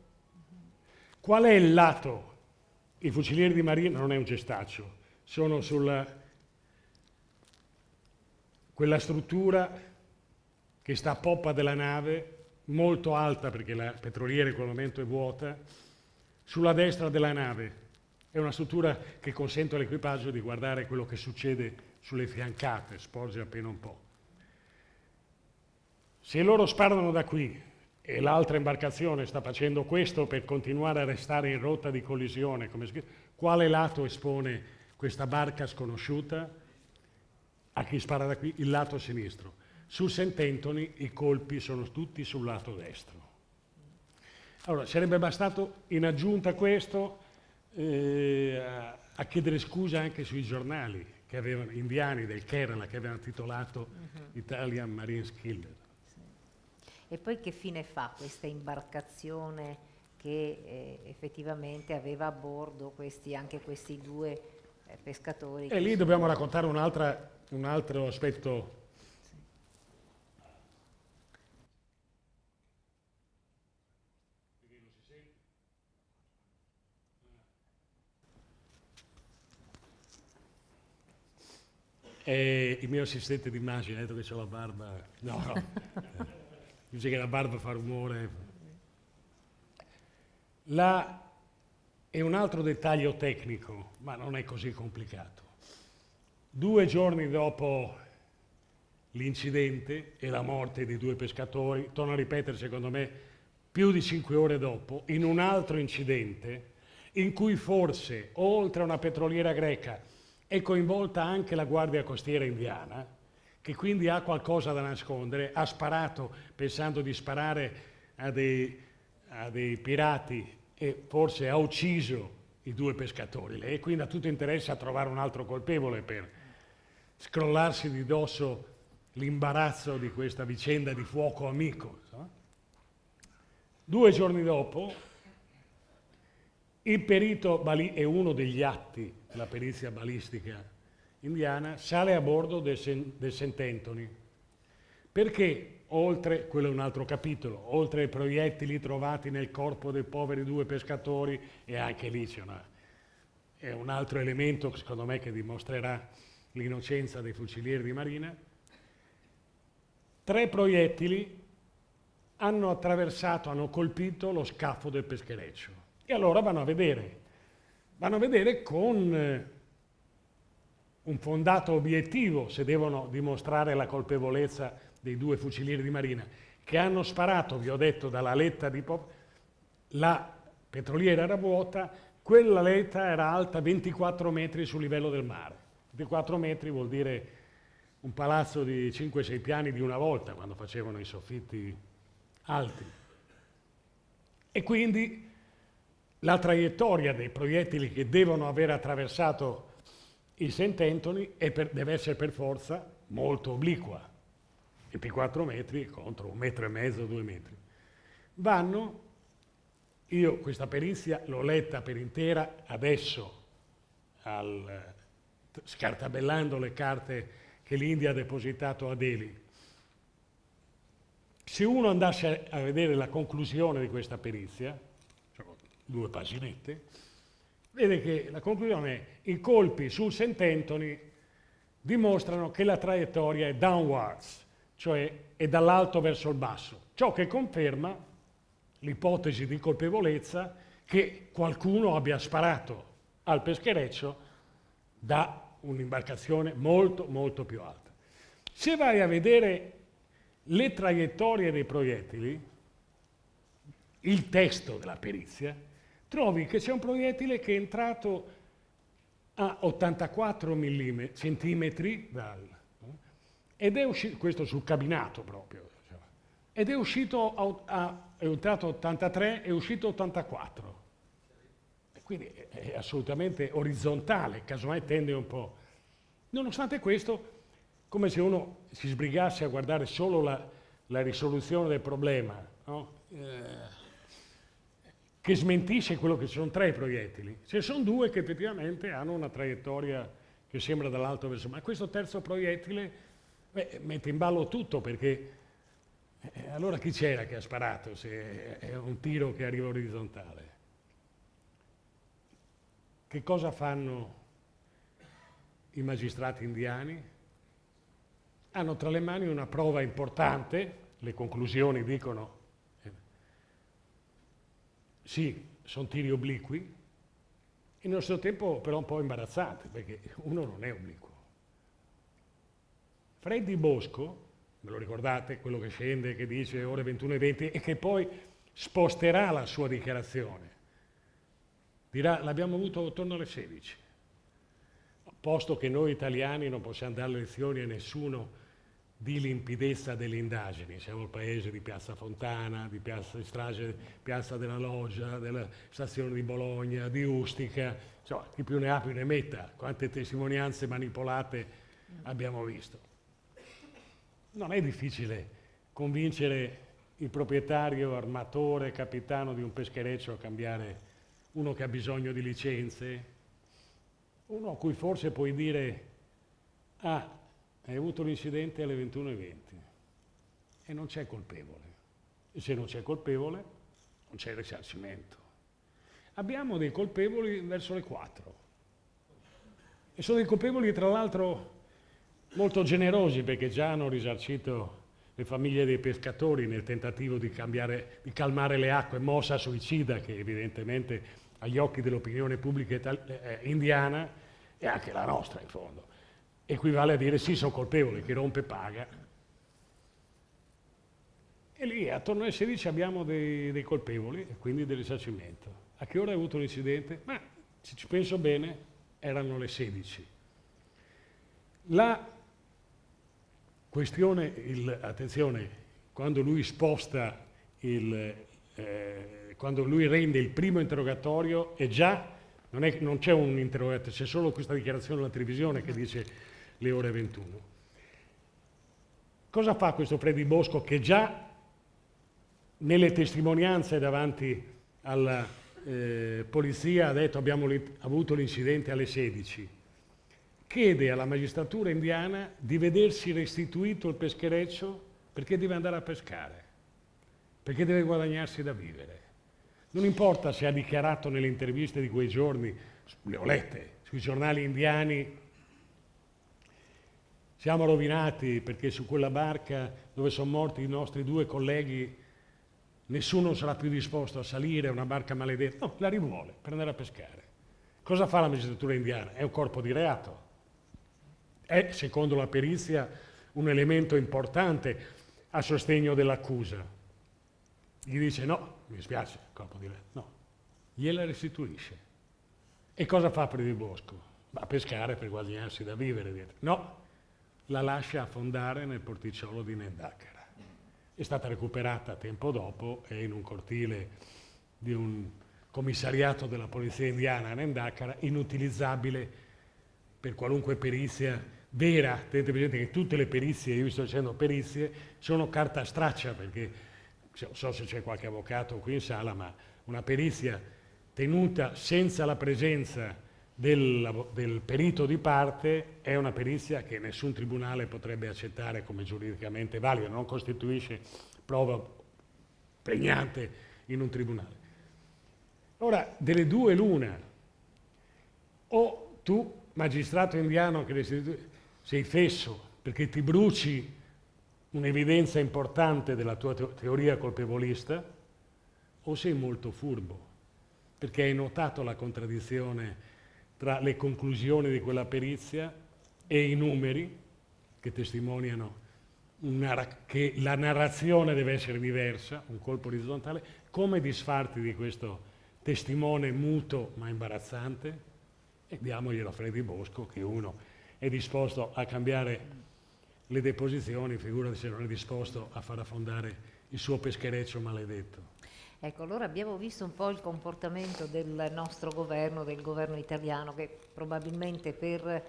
Qual è il lato? I fucilieri di marina non è un gestaccio, sono sulla quella struttura che sta a poppa della nave, molto alta perché la petroliera in quel momento è vuota, sulla destra della nave. È una struttura che consente all'equipaggio di guardare quello che succede sulle fiancate, sporge appena un po'. Se loro sparano da qui e l'altra imbarcazione sta facendo questo per continuare a restare in rotta di collisione, quale lato espone questa barca sconosciuta? A chi spara da qui? Il lato sinistro. Su St. Anthony i colpi sono tutti sul lato destro. Allora, sarebbe bastato in aggiunta a questo a chiedere scusa anche sui giornali che avevano, indiani del Kerala, che avevano titolato Italian Marine Killer. Sì. E poi che fine fa questa imbarcazione che effettivamente aveva a bordo anche questi 2 pescatori? E lì dobbiamo raccontare un altro aspetto. Il mio assistente d'immagine ha detto che c'ho la barba. No. dice che la barba fa rumore. E un altro dettaglio tecnico, ma non è così complicato. 2 giorni dopo l'incidente e la morte di 2 pescatori, torno a ripetere, secondo me, più di 5 ore dopo, in un altro incidente, in cui forse, oltre a una petroliera greca, è coinvolta anche la Guardia Costiera indiana, che quindi ha qualcosa da nascondere, ha sparato pensando di sparare a dei pirati e forse ha ucciso i 2 pescatori. E quindi ha tutto interesse a trovare un altro colpevole per scrollarsi di dosso l'imbarazzo di questa vicenda di fuoco amico. 2 giorni dopo, il perito e uno degli atti della perizia balistica indiana sale a bordo del St. Anthony, perché oltre, quello è un altro capitolo, oltre ai proiettili trovati nel corpo dei poveri 2 pescatori, e anche lì è un altro elemento secondo me che dimostrerà l'innocenza dei fucilieri di marina, 3 proiettili hanno colpito lo scafo del peschereccio. E allora vanno a vedere con un fondato obiettivo se devono dimostrare la colpevolezza dei 2 fucilieri di marina, che hanno sparato, vi ho detto, dalla letta di la petroliera era vuota, quella letta era alta 24 metri sul livello del mare. 24 metri vuol dire un palazzo di 5-6 piani di una volta, quando facevano i soffitti alti. E quindi la traiettoria dei proiettili che devono aver attraversato il St. Anthony deve essere per forza molto obliqua, 24 metri contro 1,5 metri, 2 metri. Io questa perizia l'ho letta per intera adesso, scartabellando le carte che l'India ha depositato a Delhi. Se uno andasse a vedere la conclusione di questa perizia, 2 paginette, vede che la conclusione è: i colpi sul St. Anthony dimostrano che la traiettoria è downwards, cioè è dall'alto verso il basso, ciò che conferma l'ipotesi di colpevolezza che qualcuno abbia sparato al peschereccio da un'imbarcazione molto molto più alta. Se vai a vedere le traiettorie dei proiettili, il testo della perizia, trovi che c'è un proiettile che è entrato a 84 centimetri ed è uscito, questo sul cabinato proprio, ed è uscito è entrato a 83 e è uscito a 84. E quindi è assolutamente orizzontale, casomai tende un po'. Nonostante questo, come se uno si sbrigasse a guardare solo la risoluzione del problema, no? Che smentisce quello che sono 3 proiettili. Ce ne sono 2 che effettivamente hanno una traiettoria che sembra dall'alto verso il mare. Ma questo terzo proiettile mette in ballo tutto, perché allora chi c'era che ha sparato se è un tiro che arriva orizzontale? Che cosa fanno i magistrati indiani? Hanno tra le mani una prova importante, le conclusioni dicono sì, sono tiri obliqui, e nello stesso tempo però un po' imbarazzanti, perché uno non è obliquo. Freddy Bosco, ve lo ricordate, quello che scende, che dice ore 21:20 e che poi sposterà la sua dichiarazione, dirà l'abbiamo avuto attorno alle 16, posto che noi italiani non possiamo dare lezioni a nessuno di limpidezza delle indagini. Siamo il paese di Piazza Fontana, di Piazza di Strage, Piazza della Loggia, della stazione di Bologna, di Ustica, insomma, chi più ne ha più ne metta, quante testimonianze manipolate abbiamo visto. Non è difficile convincere il proprietario, armatore, capitano di un peschereccio a cambiare, uno che ha bisogno di licenze, uno a cui forse puoi dire hai avuto l'incidente alle 21:20 e non c'è colpevole. E se non c'è colpevole, non c'è risarcimento. Abbiamo dei colpevoli verso le 4. E sono dei colpevoli, tra l'altro, molto generosi, perché già hanno risarcito le famiglie dei pescatori nel tentativo di calmare le acque, mossa suicida che evidentemente agli occhi dell'opinione pubblica indiana e anche la nostra in fondo equivale a dire sì, sono colpevole, chi rompe paga. E lì attorno alle 16 abbiamo dei colpevoli e quindi del risarcimento. A che ora hai avuto l'incidente? Ma se ci penso bene erano le 16. La questione, attenzione, quando lui sposta quando lui rende il primo interrogatorio è già, non c'è un interrogatorio, c'è solo questa dichiarazione alla televisione che dice le ore 21. Cosa fa questo Freddy Bosco che già nelle testimonianze davanti alla polizia ha detto abbiamo avuto l'incidente alle 16? Chiede alla magistratura indiana di vedersi restituito il peschereccio perché deve andare a pescare, perché deve guadagnarsi da vivere. Non importa se ha dichiarato nelle interviste di quei giorni, le ho lette, sui giornali indiani, siamo rovinati perché su quella barca dove sono morti i nostri 2 colleghi nessuno sarà più disposto a salire, è una barca maledetta. No, la rivuole per andare a pescare. Cosa fa la magistratura indiana? È un corpo di reato. È, secondo la perizia, un elemento importante a sostegno dell'accusa. Gli dice no, mi spiace, corpo di reato. No, gliela restituisce. E cosa fa Freddy Bosco? Va a pescare per guadagnarsi da vivere dietro. No, la lascia affondare nel porticciolo di Nendacara. È stata recuperata tempo dopo e in un cortile di un commissariato della polizia indiana a Nendacara, inutilizzabile per qualunque perizia vera. Tenete presente che tutte le perizie, io vi sto dicendo perizie, sono carta straccia, perché non so se c'è qualche avvocato qui in sala, ma una perizia tenuta senza la presenza del perito di parte è una perizia che nessun tribunale potrebbe accettare come giuridicamente valida, non costituisce prova pregnante in un tribunale. Ora, delle due l'una, o tu, magistrato indiano, che sei fesso perché ti bruci un'evidenza importante della tua teoria colpevolista, o sei molto furbo perché hai notato la contraddizione tra le conclusioni di quella perizia e i numeri che testimoniano che la narrazione deve essere diversa, un colpo orizzontale. Come disfarti di questo testimone muto ma imbarazzante? E diamoglielo a Freddy Bosco, che uno è disposto a cambiare le deposizioni, figurati se non è disposto a far affondare il suo peschereccio maledetto. Ecco, allora abbiamo visto un po' il comportamento del nostro governo, del governo italiano, che probabilmente per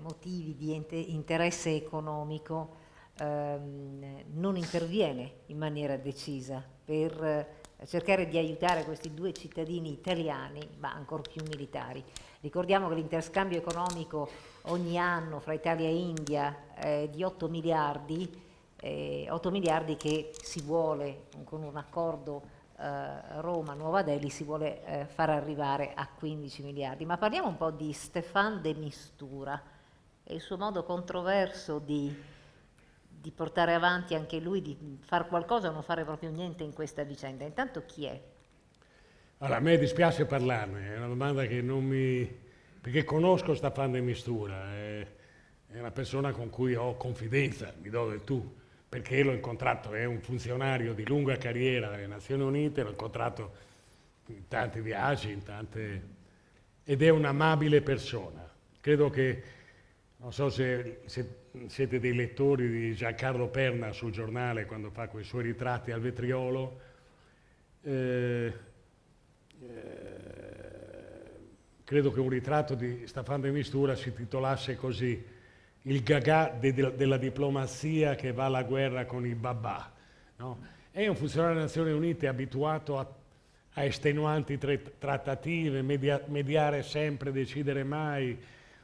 motivi di interesse economico non interviene in maniera decisa per cercare di aiutare questi 2 cittadini italiani, ma ancor più militari. Ricordiamo che l'interscambio economico ogni anno fra Italia e India è di 8 miliardi che si vuole, con un accordo Roma-Nuova Delhi, si vuole far arrivare a 15 miliardi. Ma parliamo un po' di Stéphane de Mistura e il suo modo controverso di portare avanti anche lui, di far qualcosa o non fare proprio niente in questa vicenda. Intanto chi è? Allora, a me dispiace parlarne, è una domanda che non mi... perché conosco Stéphane de Mistura, è una persona con cui ho confidenza, mi do del tu, perché l'ho incontrato, è un funzionario di lunga carriera delle Nazioni Unite, l'ho incontrato in tanti viaggi, ed è un'amabile persona. Credo che, non so se siete dei lettori di Giancarlo Perna sul giornale quando fa quei suoi ritratti al vetriolo, credo che un ritratto di Stéphane de Mistura si titolasse così: il gagà della diplomazia che va alla guerra con i babà. No? È un funzionario delle Nazioni Unite abituato a estenuanti trattative, mediare sempre, decidere mai,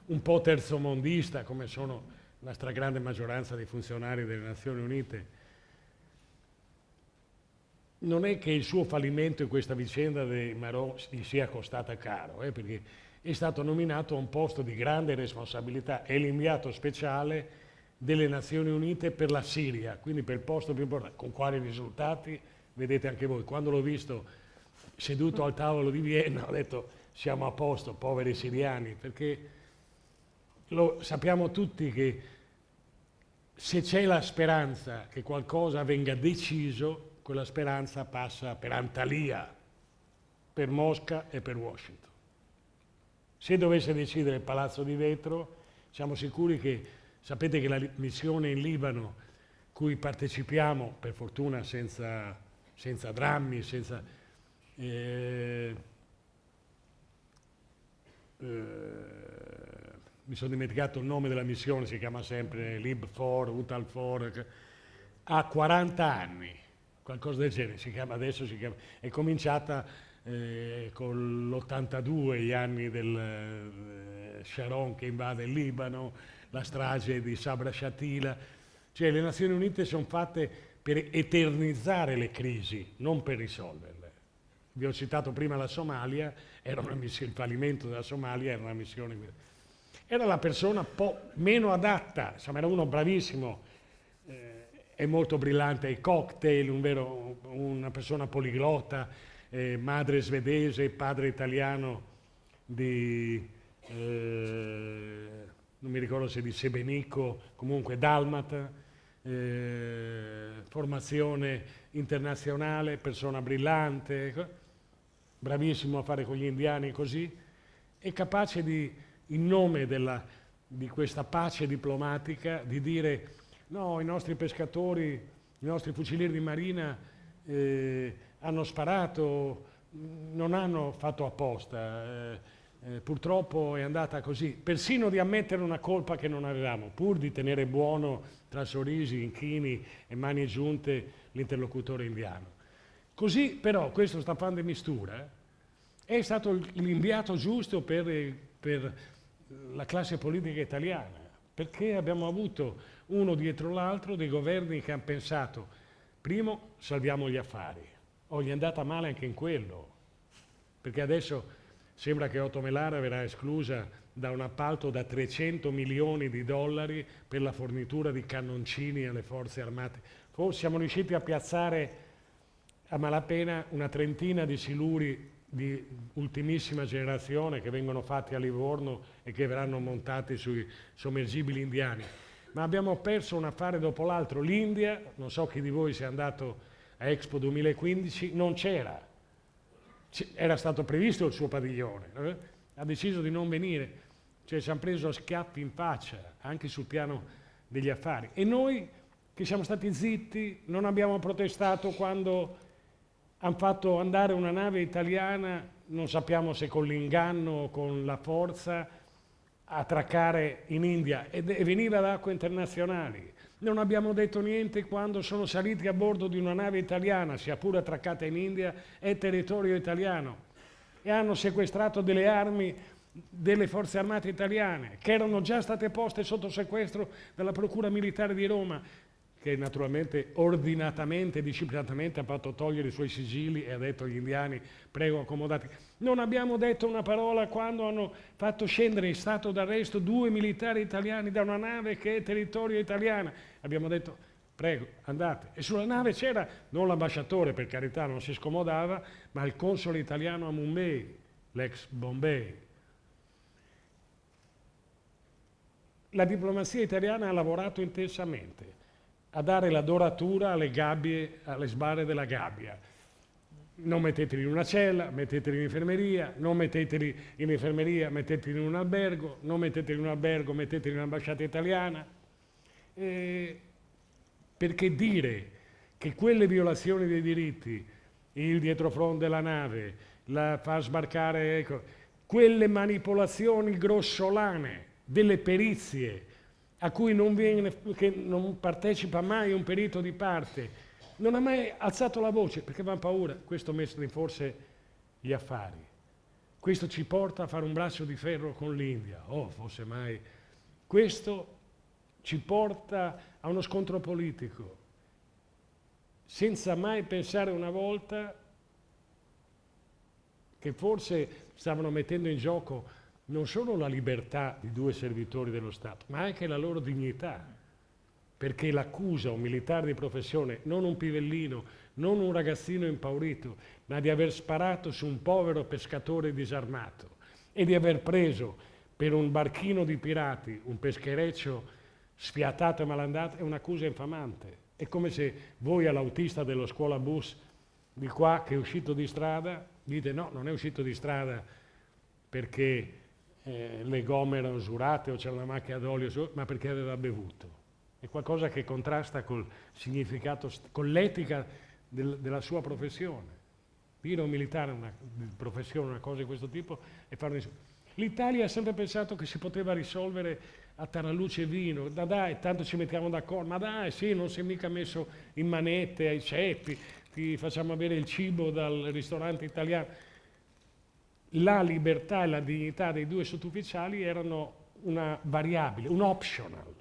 un po' terzomondista come sono la stragrande maggioranza dei funzionari delle Nazioni Unite. Non è che il suo fallimento in questa vicenda dei Marò gli sia costata caro, perché è stato nominato a un posto di grande responsabilità, è l'inviato speciale delle Nazioni Unite per la Siria, quindi per il posto più importante. Con quali risultati? Vedete anche voi. Quando l'ho visto seduto al tavolo di Vienna ho detto siamo a posto, poveri siriani, perché lo sappiamo tutti che se c'è la speranza che qualcosa venga deciso, quella speranza passa per Antalya, per Mosca e per Washington. Se dovesse decidere il Palazzo di Vetro, siamo sicuri che, sapete che la missione in Libano, cui partecipiamo, per fortuna senza drammi, mi sono dimenticato il nome della missione, si chiama sempre Lib4, Utal4, ha 40 anni, qualcosa del genere, adesso è cominciata con l'82, gli anni del Sharon che invade il Libano, la strage di Sabra Shatila, cioè le Nazioni Unite sono fatte per eternizzare le crisi, non per risolverle. Vi ho citato prima la Somalia, il fallimento della Somalia era una missione. Era la persona un po' meno adatta, insomma era uno bravissimo, è molto brillante ai cocktail, una persona poliglotta, madre svedese, padre italiano non mi ricordo se di Sebenico, comunque dalmata, formazione internazionale, persona brillante, bravissimo a fare con gli indiani così, è capace in nome di questa pace diplomatica, di dire no, i nostri pescatori, i nostri fucilieri di marina hanno sparato, non hanno fatto apposta, purtroppo è andata così, persino di ammettere una colpa che non avevamo, pur di tenere buono tra sorrisi, inchini e mani giunte l'interlocutore indiano. Così però questo Staffan de Mistura è stato l'inviato giusto per la classe politica italiana, perché abbiamo avuto uno dietro l'altro dei governi che hanno pensato, primo salviamo gli affari, gli è andata male anche in quello, perché adesso sembra che Otto Melara verrà esclusa da un appalto da 300 milioni di dollari per la fornitura di cannoncini alle forze armate. Siamo riusciti a piazzare a malapena una trentina di siluri di ultimissima generazione che vengono fatti a Livorno e che verranno montati sui sommergibili indiani. Ma abbiamo perso un affare dopo l'altro. L'India, non so chi di voi sia andato a Expo 2015, non c'era. Era stato previsto il suo padiglione, ha deciso di non venire, cioè ci hanno preso a schiaffi in faccia, anche sul piano degli affari. E noi che siamo stati zitti, non abbiamo protestato quando hanno fatto andare una nave italiana, non sappiamo se con l'inganno o con la forza, a attraccare in India e veniva da acque internazionali. Non abbiamo detto niente quando sono saliti a bordo di una nave italiana, sia pure attraccata in India, è territorio italiano, e hanno sequestrato delle armi delle forze armate italiane che erano già state poste sotto sequestro dalla Procura Militare di Roma, che naturalmente ordinatamente, disciplinatamente ha fatto togliere i suoi sigilli e ha detto agli indiani prego accomodati. Non abbiamo detto una parola quando hanno fatto scendere in stato d'arresto 2 militari italiani da una nave che è territorio italiano. Abbiamo detto prego andate. E sulla nave c'era non l'ambasciatore, per carità non si scomodava, ma il console italiano a Mumbai, l'ex Bombay. La diplomazia italiana ha lavorato intensamente a dare la doratura alle gabbie, alle sbarre della gabbia. Non metteteli in una cella, metteteli in infermeria, non metteteli in infermeria, metteteli in un albergo, non metteteli in un albergo, metteteli in un'ambasciata italiana. Perché dire che quelle violazioni dei diritti, il dietrofront della nave, la far sbarcare, ecco, quelle manipolazioni grossolane delle perizie, a cui che non partecipa mai un perito di parte, non ha mai alzato la voce perché aveva paura. Questo mette in forse gli affari. Questo ci porta a fare un braccio di ferro con l'India. Fosse mai. Questo ci porta a uno scontro politico, senza mai pensare una volta che forse stavano mettendo in gioco non solo la libertà di 2 servitori dello Stato, ma anche la loro dignità. perché l'accusa un militare di professione, non un pivellino, non un ragazzino impaurito, ma di aver sparato su un povero pescatore disarmato e di aver preso per un barchino di pirati un peschereccio sfiatato e malandato, è un'accusa infamante. È come se voi all'autista dello scuola bus di qua che è uscito di strada dite no, non è uscito di strada perché le gomme erano usurate o c'era una macchia d'olio, ma perché aveva bevuto. È qualcosa che contrasta col significato, con l'etica della sua professione. Dire a un militare di professione una cosa di questo tipo e farlo. L'Italia ha sempre pensato che si poteva risolvere a taralluce e vino, dai, tanto ci mettiamo d'accordo, ma dai, sì, non si è mica messo in manette ai ceppi, ti facciamo avere il cibo dal ristorante italiano. La libertà e la dignità dei due sottufficiali erano una variabile, un optional,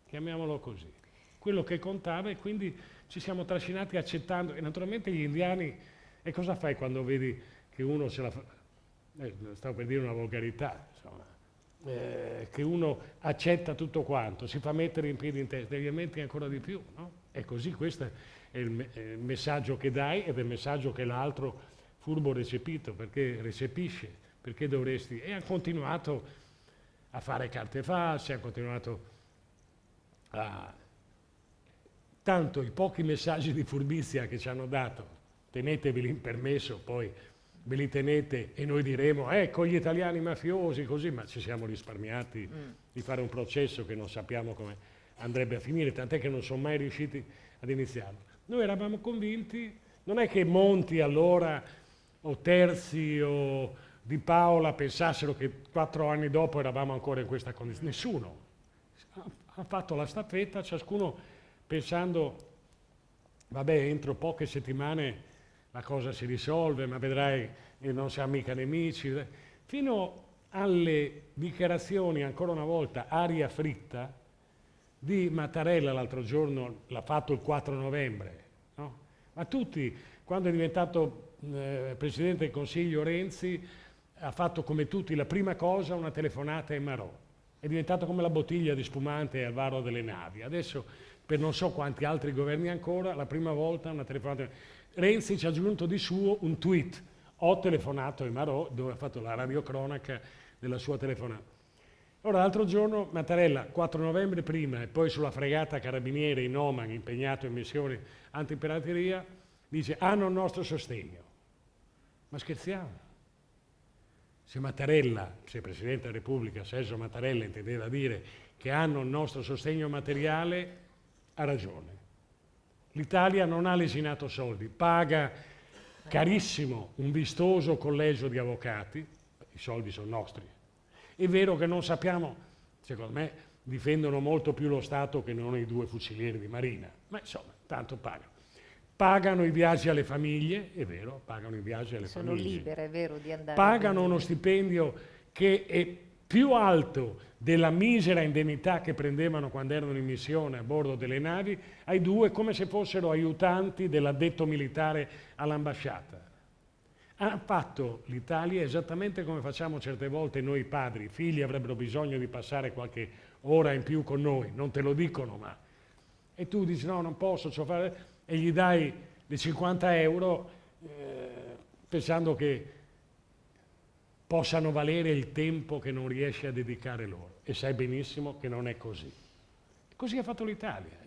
chiamiamolo così. Quello che contava, e quindi ci siamo trascinati accettando, e naturalmente gli indiani, e cosa fai quando vedi che uno ce la fa? Stavo per dire una volgarità, insomma, che uno accetta tutto quanto, si fa mettere in piedi in testa, devi ammettere ancora di più, no? È così, questo è il messaggio che dai ed è il messaggio che l'altro furbo recepito, perché recepisce, perché dovresti, e ha continuato a fare carte false, ha continuato a... Tanto i pochi messaggi di furbizia che ci hanno dato, tenetevi in permesso, poi ve li tenete e noi diremo ecco gli italiani mafiosi, così, ma ci siamo risparmiati di fare un processo che non sappiamo come andrebbe a finire, tant'è che non sono mai riusciti ad iniziarlo. Noi eravamo convinti, non è che Monti allora, o Terzi o Di Paola pensassero che 4 anni dopo eravamo ancora in questa condizione, nessuno. Ha fatto la staffetta, ciascuno pensando, vabbè, entro poche settimane la cosa si risolve, ma vedrai, non siamo mica nemici, fino alle dichiarazioni, ancora una volta, aria fritta, di Mattarella l'altro giorno, l'ha fatto il 4 novembre, no? Ma tutti, quando è diventato Presidente del Consiglio Renzi, ha fatto come tutti la prima cosa una telefonata ai Marò, è diventato come la bottiglia di spumante al varo delle navi. Adesso, per non so quanti altri governi ancora, la prima volta una telefonata. Renzi ci ha aggiunto di suo un tweet, ho telefonato ai Marò, dove ha fatto la radiocronaca della sua telefonata. Ora, l'altro giorno Mattarella, 4 novembre prima, e poi sulla fregata Carabinieri in Oman, impegnato in missioni antipirateria, dice hanno il nostro sostegno. Ma scherziamo? Se Mattarella, se Presidente della Repubblica, Sergio Mattarella intendeva dire che hanno il nostro sostegno materiale, ha ragione. L'Italia non ha lesinato soldi, paga carissimo un vistoso collegio di avvocati, i soldi sono nostri. È vero che non sappiamo, secondo me difendono molto più lo Stato che non i 2 fucilieri di Marina, ma insomma, tanto pagano. Pagano i viaggi alle famiglie, è vero, pagano i viaggi alle famiglie. Sono libere, è vero, di andare. Pagano uno stipendio che è più alto della misera indennità che prendevano quando erano in missione a bordo delle navi, ai 2 come se fossero aiutanti dell'addetto militare all'ambasciata. Ha fatto l'Italia esattamente come facciamo certe volte noi padri. I figli avrebbero bisogno di passare qualche ora in più con noi, non te lo dicono, ma... E tu dici no, non posso, ce lo fare... e gli dai dei 50 euro pensando che possano valere il tempo che non riesci a dedicare loro. E sai benissimo che non è così. Così ha fatto l'Italia.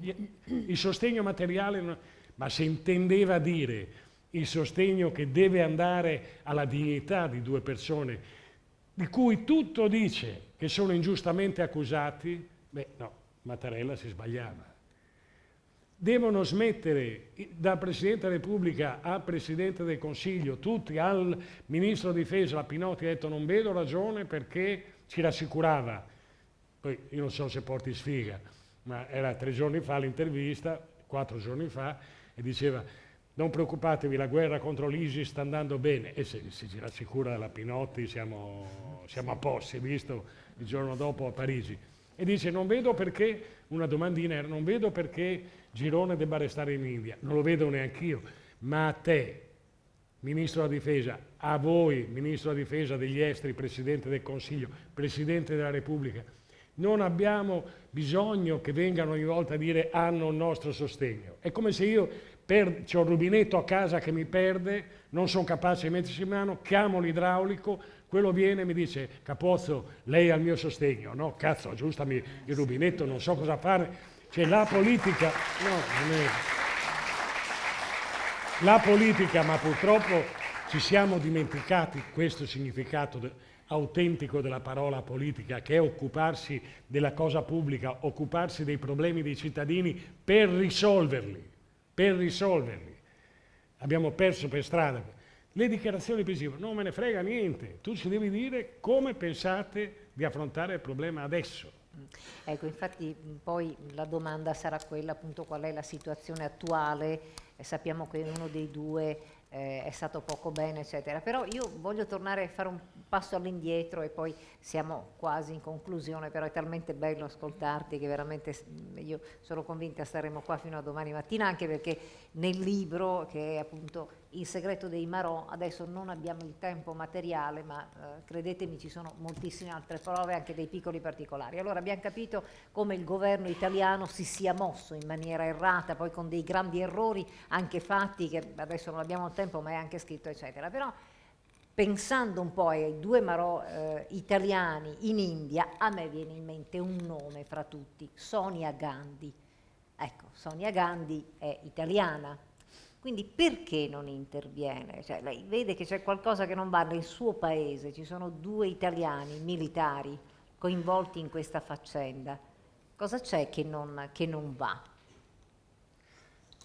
Il sostegno materiale, ma se intendeva dire il sostegno che deve andare alla dignità di 2 persone, di cui tutto dice che sono ingiustamente accusati, beh no, Mattarella si sbagliava. Devono smettere dal Presidente della Repubblica al Presidente del Consiglio, tutti al Ministro della Difesa, la Pinotti ha detto non vedo ragione perché ci rassicurava, poi io non so se porti sfiga, ma era 3 giorni fa l'intervista, 4 giorni fa, e diceva non preoccupatevi, la guerra contro l'ISIS sta andando bene, e se ci rassicura la Pinotti siamo a posto, si è visto il giorno dopo a Parigi. E dice non vedo perché, una domandina era, non vedo perché Girone debba restare in India, non lo vedo neanch'io, ma a te, Ministro della Difesa, a voi, Ministro della Difesa, degli Esteri, Presidente del Consiglio, Presidente della Repubblica, non abbiamo bisogno che vengano ogni volta a dire hanno il nostro sostegno. È come se io c'ho un rubinetto a casa che mi perde, non sono capace di metterci in mano, chiamo l'idraulico, quello viene e mi dice Capozzo, lei ha il mio sostegno. No, cazzo, aggiustami il rubinetto, non so cosa fare. Cioè la politica, no, non è... La politica, ma purtroppo ci siamo dimenticati questo significato autentico della parola politica, che è occuparsi della cosa pubblica, occuparsi dei problemi dei cittadini per risolverli, per risolverli. Abbiamo perso per strada. Le dichiarazioni principali, non me ne frega niente, tu ci devi dire come pensate di affrontare il problema adesso. Ecco, infatti poi la domanda sarà quella appunto qual è la situazione attuale, sappiamo che uno dei due è stato poco bene eccetera, però io voglio tornare a fare un passo all'indietro e poi siamo quasi in conclusione, però è talmente bello ascoltarti che veramente io sono convinta staremo qua fino a domani mattina, anche perché nel libro che è appunto Il segreto dei Marò, adesso non abbiamo il tempo materiale, ma credetemi ci sono moltissime altre prove, anche dei piccoli particolari. Allora abbiamo capito come il governo italiano si sia mosso in maniera errata, poi con dei grandi errori anche fatti, che adesso non abbiamo il tempo ma è anche scritto eccetera, però pensando un po' ai due Marò italiani in India, a me viene in mente un nome fra tutti, Sonia Gandhi. Ecco, Sonia Gandhi è italiana, quindi perché non interviene? Cioè, lei vede che c'è qualcosa che non va nel suo paese, ci sono due italiani militari coinvolti in questa faccenda. Cosa c'è che non va?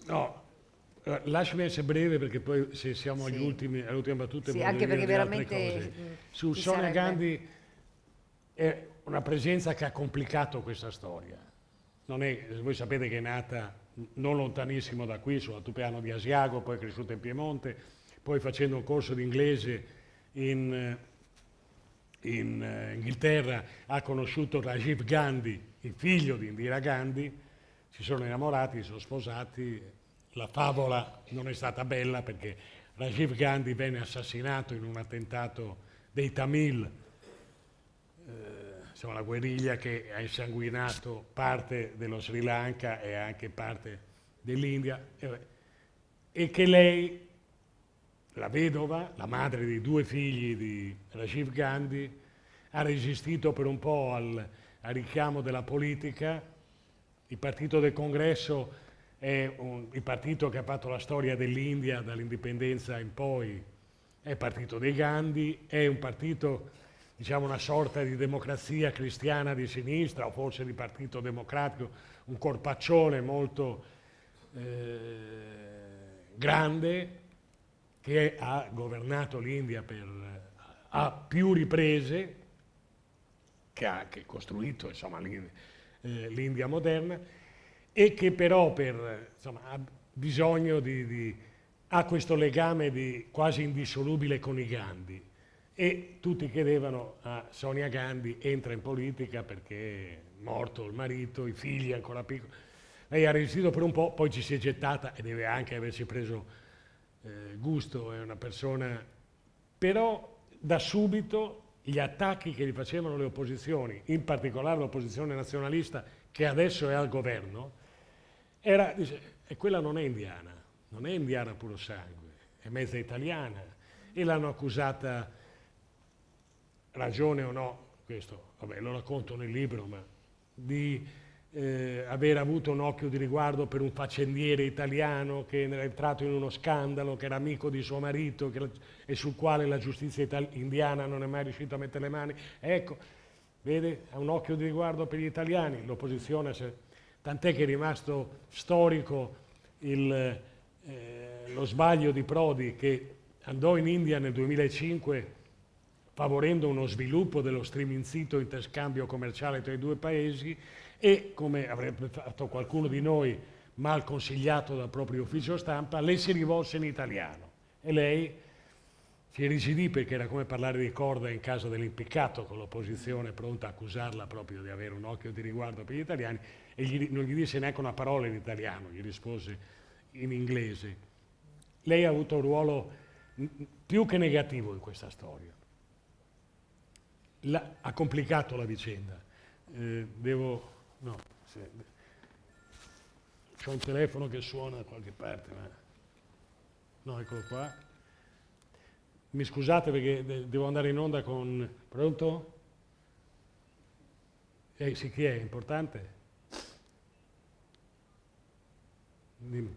No, lasciami essere breve perché poi se siamo Sì. alle ultime battute Sì, voglio anche dire perché delle altre veramente cose. Su ci Sonia sarebbe... Gandhi è una presenza che ha complicato questa storia. Non è, voi sapete che è nata non lontanissimo da qui, sull'altopiano di Asiago, poi è cresciuta in Piemonte, poi facendo un corso di inglese in Inghilterra ha conosciuto Rajiv Gandhi, il figlio di Indira Gandhi, si sono innamorati, si sono sposati. La favola non è stata bella perché Rajiv Gandhi venne assassinato in un attentato dei Tamil, insomma la guerriglia che ha insanguinato parte dello Sri Lanka e anche parte dell'India, e che lei, la vedova, la madre dei due figli di Rajiv Gandhi, ha resistito per un po' al richiamo della politica. Il partito del Congresso è il partito che ha fatto la storia dell'India dall'indipendenza in poi, è il partito dei Gandhi, è un partito, diciamo una sorta di democrazia cristiana di sinistra o forse di partito democratico, un corpaccione molto grande che ha governato l'India a più riprese, che ha anche costruito insomma, l'India moderna, e che però ha bisogno ha questo legame quasi indissolubile con i Gandhi, e tutti chiedevano a Sonia Gandhi entra in politica perché è morto il marito, i figli ancora piccoli. Lei ha resistito per un po', poi ci si è gettata e deve anche averci preso gusto, è una persona, però da subito gli attacchi che gli facevano le opposizioni, in particolare l'opposizione nazionalista che adesso è al governo, dice, e quella non è indiana puro sangue, è mezza italiana, e l'hanno accusata, ragione o no, questo vabbè, lo racconto nel libro, ma di aver avuto un occhio di riguardo per un faccendiere italiano che era entrato in uno scandalo, che era amico di suo marito e sul quale la giustizia indiana non è mai riuscita a mettere le mani. Ecco, vede, ha un occhio di riguardo per gli italiani, l'opposizione, tant'è che è rimasto storico lo sbaglio di Prodi, che andò in India nel 2005 favorendo uno sviluppo dello striminzito interscambio commerciale tra i due paesi, e come avrebbe fatto qualcuno di noi mal consigliato dal proprio ufficio stampa, lei si rivolse in italiano e lei si irrigidì perché era come parlare di corda in casa dell'impiccato, con l'opposizione pronta a accusarla proprio di avere un occhio di riguardo per gli italiani, e non gli disse neanche una parola in italiano, gli rispose in inglese. Lei ha avuto un ruolo più che negativo in questa storia. Ha complicato la vicenda. No, c'ho un telefono che suona da qualche parte, ma... No, eccolo qua. Mi scusate perché devo andare in onda con... Pronto? Sì, chi è? Importante? Dimmi.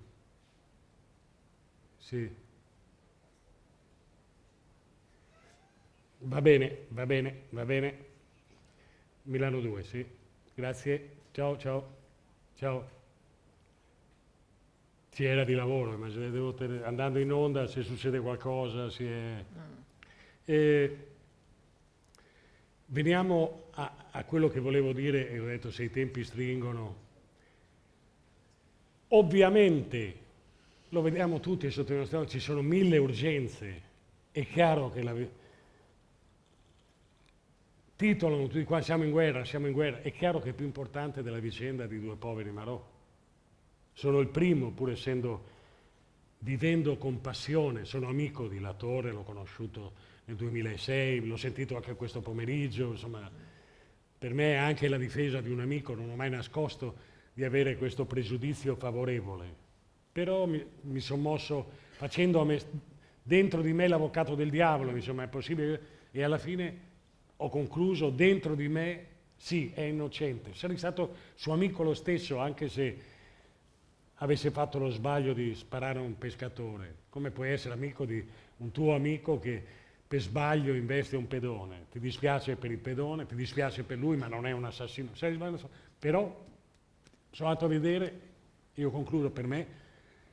Sì. Va bene, va bene, va bene. Milano 2, sì. Grazie. Ciao, ciao. Ciao. Sì, era di lavoro, ma andando in onda se succede qualcosa si è... Veniamo a quello che volevo dire, e ho detto se i tempi stringono. Ovviamente, lo vediamo tutti sotto il nostro, ci sono 1000 urgenze. È chiaro che titolano tutti qua, siamo in guerra, è chiaro che è più importante della vicenda di due poveri marò. Sono il primo, pur vivendo con passione, sono amico di Latorre, l'ho conosciuto nel 2006, l'ho sentito anche questo pomeriggio, insomma, per me è anche la difesa di un amico, non ho mai nascosto di avere questo pregiudizio favorevole, però mi sono mosso facendo dentro di me l'avvocato del diavolo, insomma, è possibile, e alla fine ho concluso dentro di me, sì, è innocente. Sarei stato suo amico lo stesso, anche se avesse fatto lo sbaglio di sparare a un pescatore. Come puoi essere amico di un tuo amico che per sbaglio investe un pedone? Ti dispiace per il pedone, ti dispiace per lui, ma non è un assassino. Però sono andato a vedere, io concludo, per me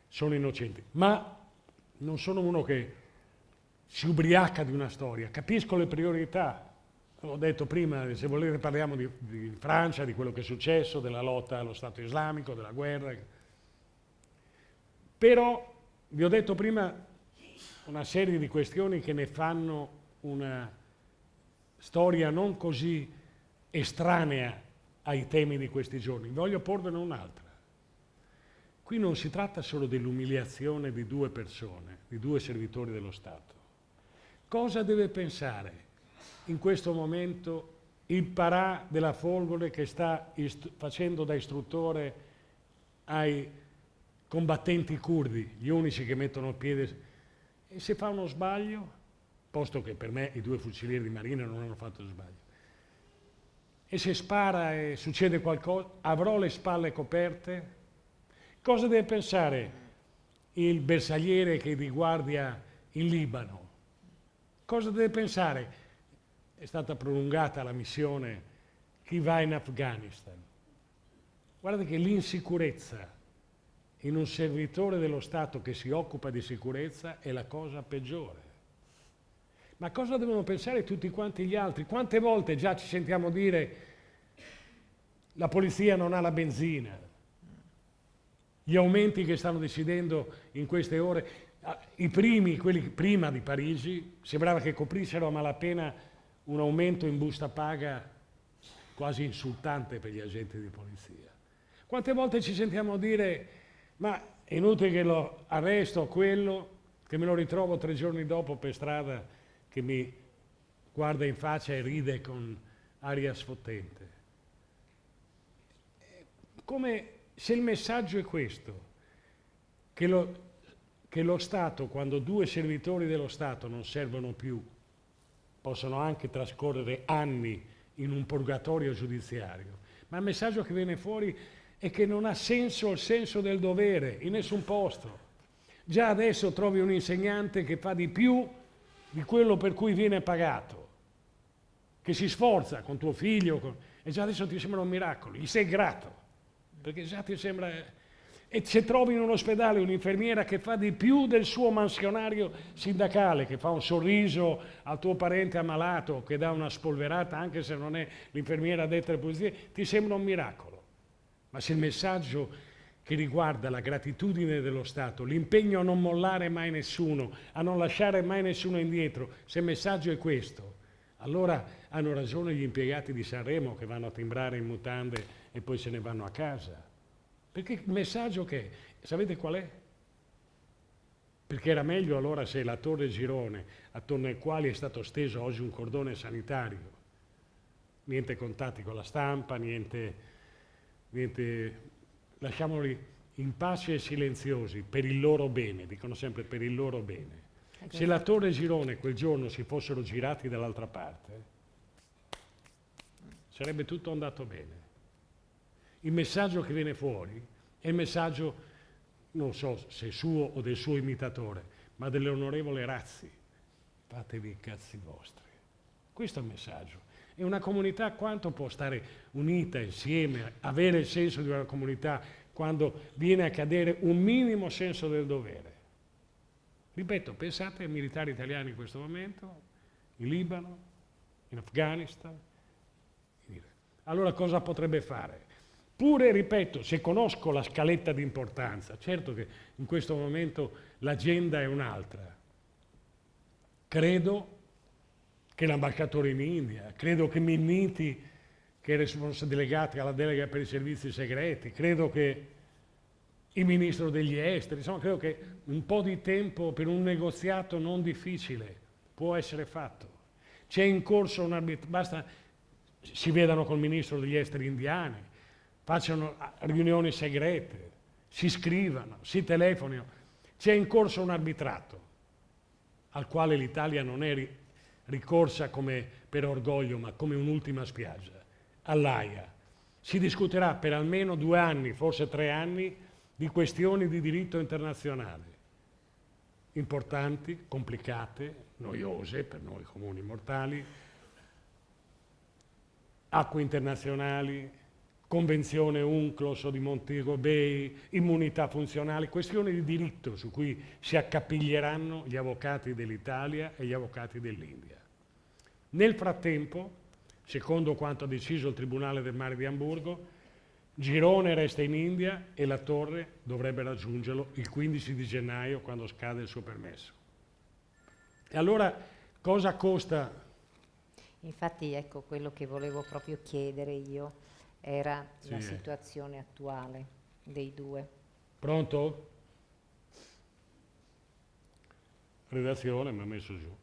sono innocenti. Ma non sono uno che si ubriaca di una storia, capisco le priorità. Ho detto prima, se volete parliamo di Francia, di quello che è successo, della lotta allo Stato islamico, della guerra. Però vi ho detto prima una serie di questioni che ne fanno una storia non così estranea ai temi di questi giorni. Voglio porvene un'altra. Qui non si tratta solo dell'umiliazione di due persone, di due servitori dello Stato. Cosa deve pensare in questo momento il parà della Folgore che sta facendo da istruttore ai combattenti curdi, gli unici che mettono il piede, e se fa uno sbaglio, posto che per me i due fucilieri di Marina non hanno fatto sbaglio, e se spara e succede qualcosa, avrò le spalle coperte? Cosa deve pensare il bersagliere che è di guardia in Libano? Cosa deve pensare? È stata prolungata la missione, chi va in Afghanistan. Guarda che l'insicurezza in un servitore dello Stato che si occupa di sicurezza è la cosa peggiore. Ma cosa devono pensare tutti quanti gli altri? Quante volte già ci sentiamo dire la polizia non ha la benzina, gli aumenti che stanno decidendo in queste ore, quelli prima di Parigi, sembrava che coprissero a malapena un aumento in busta paga quasi insultante per gli agenti di polizia. Quante volte ci sentiamo dire ma è inutile che lo arresto quello, che me lo ritrovo 3 giorni dopo per strada, che mi guarda in faccia e ride con aria sfottente. Come se il messaggio è questo, che lo Stato, quando due servitori dello Stato non servono più, possono anche trascorrere anni in un purgatorio giudiziario, ma il messaggio che viene fuori è che non ha senso il senso del dovere in nessun posto. Già adesso trovi un insegnante che fa di più di quello per cui viene pagato, che si sforza con tuo figlio, e già adesso ti sembra un miracolo, gli sei grato, perché già ti sembra... E se trovi in un ospedale un'infermiera che fa di più del suo mansionario sindacale, che fa un sorriso al tuo parente ammalato, che dà una spolverata anche se non è l'infermiera addetta alle pulizie, ti sembra un miracolo. Ma se il messaggio che riguarda la gratitudine dello Stato, l'impegno a non mollare mai nessuno, a non lasciare mai nessuno indietro, se il messaggio è questo, allora hanno ragione gli impiegati di Sanremo che vanno a timbrare in mutande e poi se ne vanno a casa. Perché il messaggio che è? Sapete qual è? Perché era meglio allora se la Torre Girone, attorno ai quali è stato steso oggi un cordone sanitario, niente contatti con la stampa, niente, lasciamoli in pace e silenziosi per il loro bene, dicono sempre per il loro bene. Se la Torre Girone quel giorno si fossero girati dall'altra parte, sarebbe tutto andato bene. Il messaggio che viene fuori è il messaggio, non so se suo o del suo imitatore, ma dell'onorevole Razzi. Fatevi i cazzi vostri. Questo è il messaggio. E una comunità quanto può stare unita insieme, avere il senso di una comunità quando viene a cadere un minimo senso del dovere? Ripeto, pensate ai militari italiani in questo momento, in Libano, in Afghanistan. Allora cosa potrebbe fare? Pure, ripeto, se conosco la scaletta di importanza, certo che in questo momento l'agenda è un'altra. Credo che l'ambasciatore in India, credo che Minniti, che è responsabile delegato alla delega per i servizi segreti, credo che il ministro degli esteri, insomma credo che un po' di tempo per un negoziato non difficile può essere fatto. C'è in corso un arbitrato, basta si vedano col ministro degli esteri indiani, facciano riunioni segrete, si scrivano, si telefonino. C'è in corso un arbitrato al quale l'Italia non è ricorsa come per orgoglio, ma come un'ultima spiaggia, all'Aia. Si discuterà per almeno 2 anni, forse 3 anni, di questioni di diritto internazionale, importanti, complicate, noiose per noi comuni mortali, acque internazionali, Convenzione UNCLOS o di Montego Bay, immunità funzionali, questioni di diritto su cui si accapiglieranno gli avvocati dell'Italia e gli avvocati dell'India. Nel frattempo, secondo quanto ha deciso il Tribunale del Mare di Amburgo, Girone resta in India e la Torre dovrebbe raggiungerlo il 15 di gennaio quando scade il suo permesso. E allora cosa costa? Infatti ecco quello che volevo proprio chiedere io era la Sì. situazione attuale dei due. Pronto? Redazione mi ha messo giù.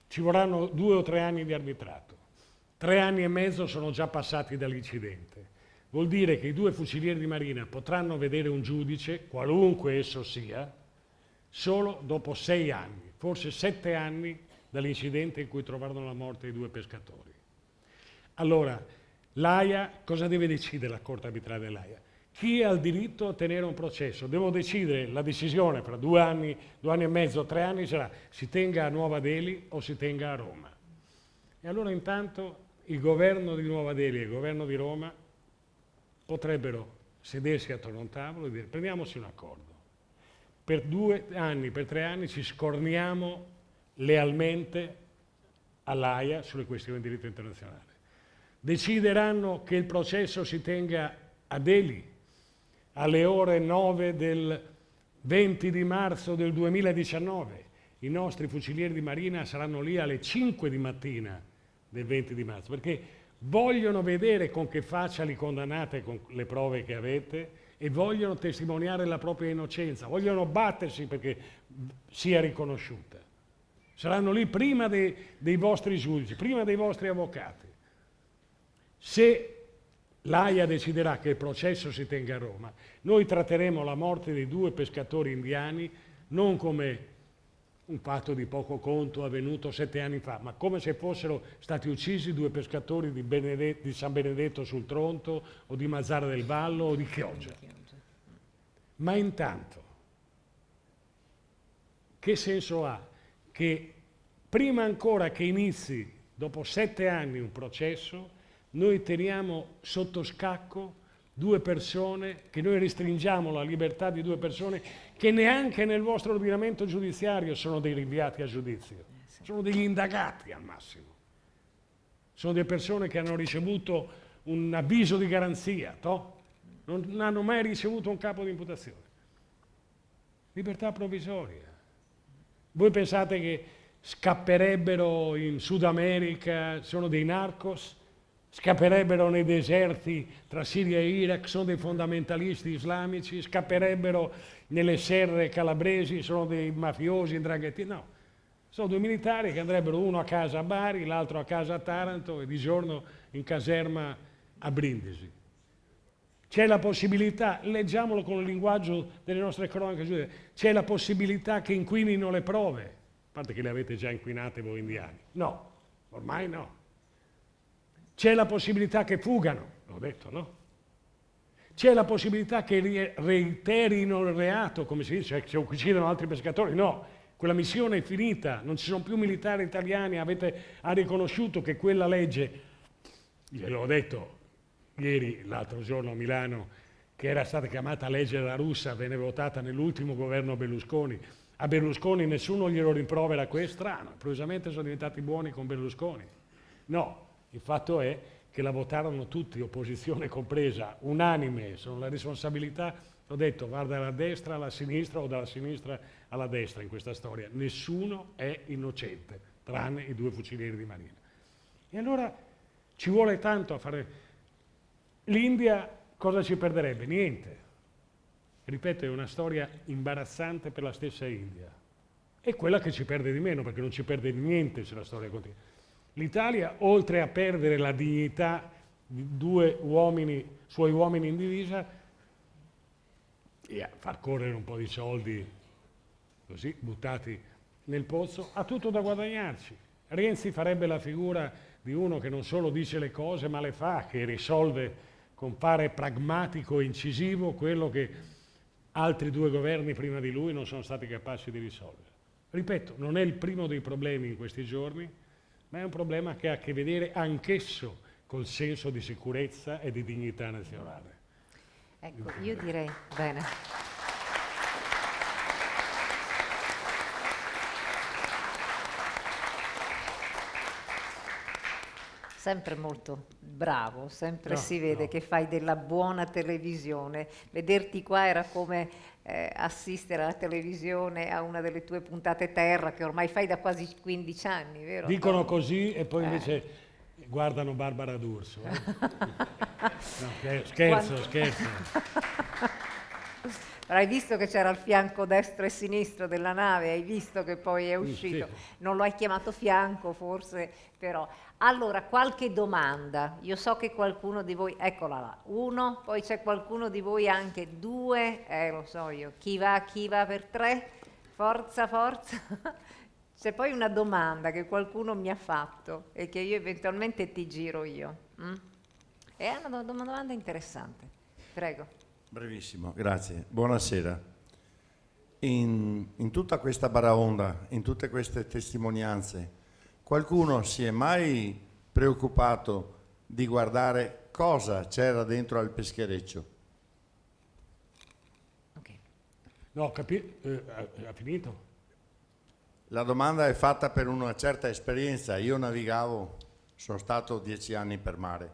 Ci vorranno 2 o 3 anni di arbitrato. 3 anni e mezzo sono già passati dall'incidente. Vuol dire che i 2 fucilieri di marina potranno vedere un giudice, qualunque esso sia, solo dopo 6 anni, forse 7 anni dall'incidente in cui trovarono la morte i 2 pescatori. Allora, l'AIA, cosa deve decidere la Corte arbitrale dell'AIA? Chi ha il diritto a tenere un processo? Devo decidere la decisione fra 2 anni, 2 anni e mezzo, 3 anni sarà si tenga a Nuova Delhi o si tenga a Roma. E allora intanto il governo di Nuova Delhi e il governo di Roma potrebbero sedersi attorno a un tavolo e dire prendiamoci un accordo. Per 2 anni, per 3 anni ci scorniamo lealmente all'AIA sulle questioni di diritto internazionale. Decideranno che il processo si tenga a Delhi alle ore 9 del 20 di marzo del 2019. I nostri fucilieri di marina saranno lì alle 5 di mattina del 20 di marzo, perché vogliono vedere con che faccia li condannate con le prove che avete e vogliono testimoniare la propria innocenza, vogliono battersi perché sia riconosciuta. Saranno lì prima dei vostri giudici, prima dei vostri avvocati. Se l'AIA deciderà che il processo si tenga a Roma, noi tratteremo la morte dei 2 pescatori indiani non come un fatto di poco conto avvenuto 7 anni fa, ma come se fossero stati uccisi 2 pescatori di San Benedetto sul Tronto o di Mazzara del Vallo o di Chioggia. Ma intanto, che senso ha che prima ancora che inizi, dopo 7 anni, un processo, noi teniamo sotto scacco 2 persone, che noi restringiamo la libertà di 2 persone che neanche nel vostro ordinamento giudiziario sono dei rinviati a giudizio, sono degli indagati al massimo. Sono delle persone che hanno ricevuto un avviso di garanzia, non hanno mai ricevuto un capo di imputazione. Libertà provvisoria. Voi pensate che scapperebbero in Sud America, sono dei narcos? Scapperebbero nei deserti tra Siria e Iraq, sono dei fondamentalisti islamici, scapperebbero nelle serre calabresi, sono dei mafiosi, 'ndranghetisti, no. Sono 2 militari che andrebbero uno a casa a Bari, l'altro a casa a Taranto e di giorno in caserma a Brindisi. C'è la possibilità, leggiamolo con il linguaggio delle nostre cronache giudiziarie, c'è la possibilità che inquinino le prove, a parte che le avete già inquinate voi indiani. No, ormai no. C'è la possibilità che fugano, l'ho detto, no? C'è la possibilità che reiterino il reato, come si dice, che uccidano altri pescatori. No, quella missione è finita, non ci sono più militari italiani, ha riconosciuto che quella legge, gliel'ho detto ieri, l'altro giorno a Milano, che era stata chiamata legge della russa, venne votata nell'ultimo governo Berlusconi. A Berlusconi nessuno glielo rimprovera, questo è strano, improvvisamente sono diventati buoni con Berlusconi. No, il fatto è che la votarono tutti, opposizione compresa, unanime, sono la responsabilità, ho detto, va dalla destra alla sinistra o dalla sinistra alla destra in questa storia. Nessuno è innocente, tranne i 2 fucilieri di Marina. E allora ci vuole tanto a fare. L'India cosa ci perderebbe? Niente. Ripeto, è una storia imbarazzante per la stessa India. È quella che ci perde di meno, perché non ci perde di niente se la storia continua. L'Italia, oltre a perdere la dignità di 2 uomini, suoi uomini in divisa, e a far correre un po' di soldi così buttati nel pozzo, ha tutto da guadagnarci. Renzi farebbe la figura di uno che non solo dice le cose ma le fa, che risolve con fare pragmatico e incisivo quello che altri 2 governi prima di lui non sono stati capaci di risolvere. Ripeto, non è il primo dei problemi in questi giorni, ma è un problema che ha a che vedere anch'esso col senso di sicurezza e di dignità nazionale. Ecco, io direi, bene. Sempre molto bravo, sempre si vede che fai della buona televisione. Vederti qua era come assistere alla televisione a una delle tue puntate terra che ormai fai da quasi 15 anni, vero? Dicono così e poi invece guardano Barbara D'Urso. No, scherzo. Però hai visto che c'era il fianco destro e sinistro della nave, hai visto che poi è uscito. Sì. Non lo hai chiamato fianco forse, però. Allora, qualche domanda. Io so che qualcuno di voi, eccola là, 1, poi c'è qualcuno di voi anche 2, lo so io. Chi va per 3? Forza. C'è poi una domanda che qualcuno mi ha fatto e che io eventualmente ti giro io. È una domanda interessante. Prego. Brevissimo, grazie. Buonasera. In tutta questa baraonda, in tutte queste testimonianze, qualcuno si è mai preoccupato di guardare cosa c'era dentro al peschereccio? Ok. No, ha finito? La domanda è fatta per una certa esperienza. Io navigavo, sono stato 10 anni per mare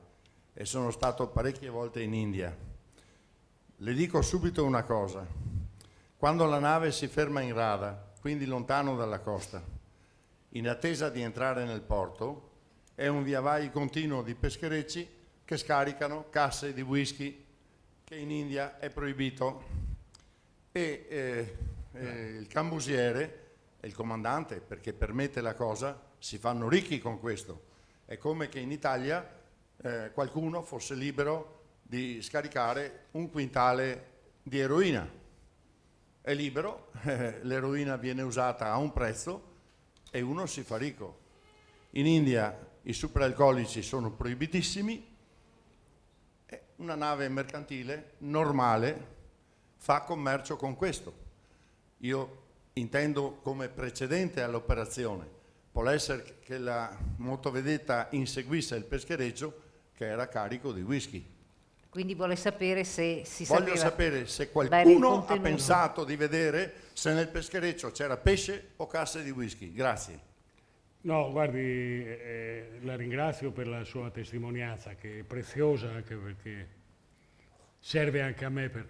e sono stato parecchie volte in India. Le dico subito una cosa. Quando la nave si ferma in rada, quindi lontano dalla costa, in attesa di entrare nel porto, è un via vai continuo di pescherecci che scaricano casse di whisky che in India è proibito e il cambusiere e il comandante, perché permette la cosa, si fanno ricchi con questo. È come che in Italia qualcuno fosse libero di scaricare 1 quintale di eroina. È libero, l'eroina viene usata a un prezzo e uno si fa ricco. In India i superalcolici sono proibitissimi e una nave mercantile normale fa commercio con questo. Io intendo come precedente all'operazione. Può essere che la motovedetta inseguisse il peschereccio che era carico di whisky. Quindi vuole sapere se si Voglio sapeva sapere se il qualcuno ha contenuto. pensato di vedere se nel peschereccio c'era pesce o casse di whisky. Grazie. No, guardi, la ringrazio per la sua testimonianza, che è preziosa anche perché serve anche a me.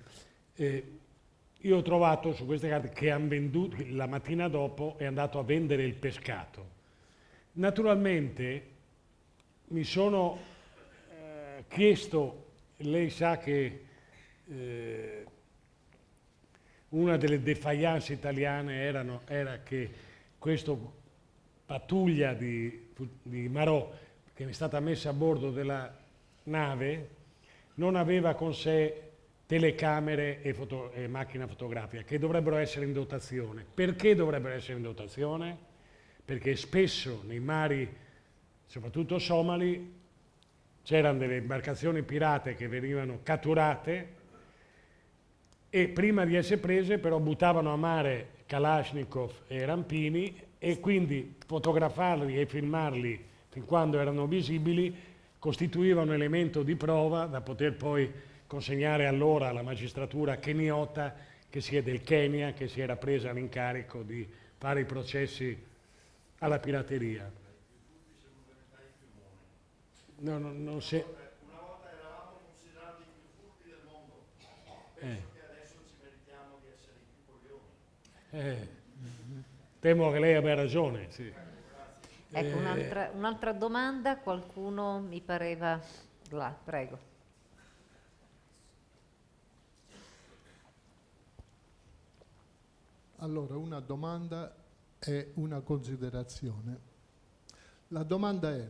Io ho trovato su queste carte che hanno venduto, la mattina dopo è andato a vendere il pescato. Naturalmente mi sono chiesto, lei sa che una delle defiance italiane era che questo pattuglia di Marò, che è stata messa a bordo della nave, non aveva con sé telecamere e macchina fotografica, che dovrebbero essere in dotazione. Perché dovrebbero essere in dotazione? Perché spesso nei mari, soprattutto somali, c'erano delle imbarcazioni pirate che venivano catturate e prima di essere prese però buttavano a mare Kalashnikov e rampini, e quindi fotografarli e filmarli fin quando erano visibili costituiva un elemento di prova da poter poi consegnare allora alla magistratura keniota del Kenya, che si era presa l'incarico di fare i processi alla pirateria. No, non si... Una volta eravamo considerati i più furbi del mondo. Penso che adesso ci meritiamo di essere i più coglioni. Temo che lei abbia ragione, sì. Ecco, un'altra domanda, qualcuno mi pareva là, prego. Allora, una domanda e una considerazione. La domanda è: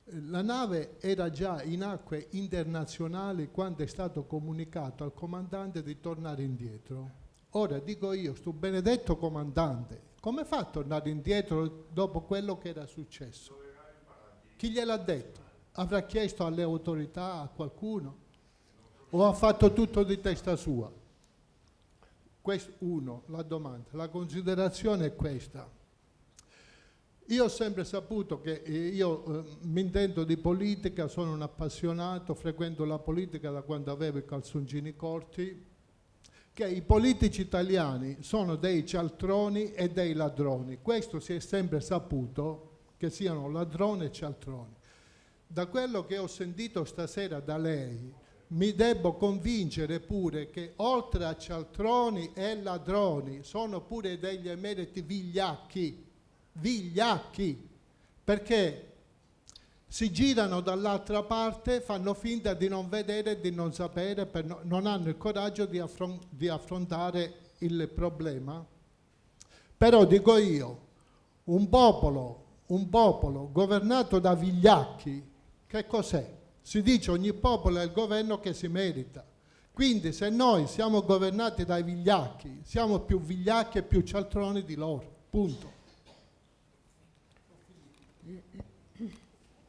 la nave era già in acque internazionali quando è stato comunicato al comandante di tornare indietro. Ora dico io, sto benedetto comandante, come fa a tornare indietro dopo quello che era successo? Chi gliel'ha detto? Avrà chiesto alle autorità, a qualcuno? O ha fatto tutto di testa sua? Questo, uno, la domanda. La considerazione è questa. Io ho sempre saputo che mi intendo di politica, sono un appassionato, frequento la politica da quando avevo i calzoncini corti, che i politici italiani sono dei cialtroni e dei ladroni. Questo si è sempre saputo, che siano ladroni e cialtroni. Da quello che ho sentito stasera da lei, mi debbo convincere pure che oltre a cialtroni e ladroni sono pure degli emeriti vigliacchi, perché si girano dall'altra parte, fanno finta di non vedere e di non sapere, non hanno il coraggio di affrontare il problema. Però dico io, un popolo governato da vigliacchi, che cos'è? Si dice ogni popolo è il governo che si merita. Quindi se noi siamo governati dai vigliacchi, siamo più vigliacchi e più cialtroni di loro. Punto.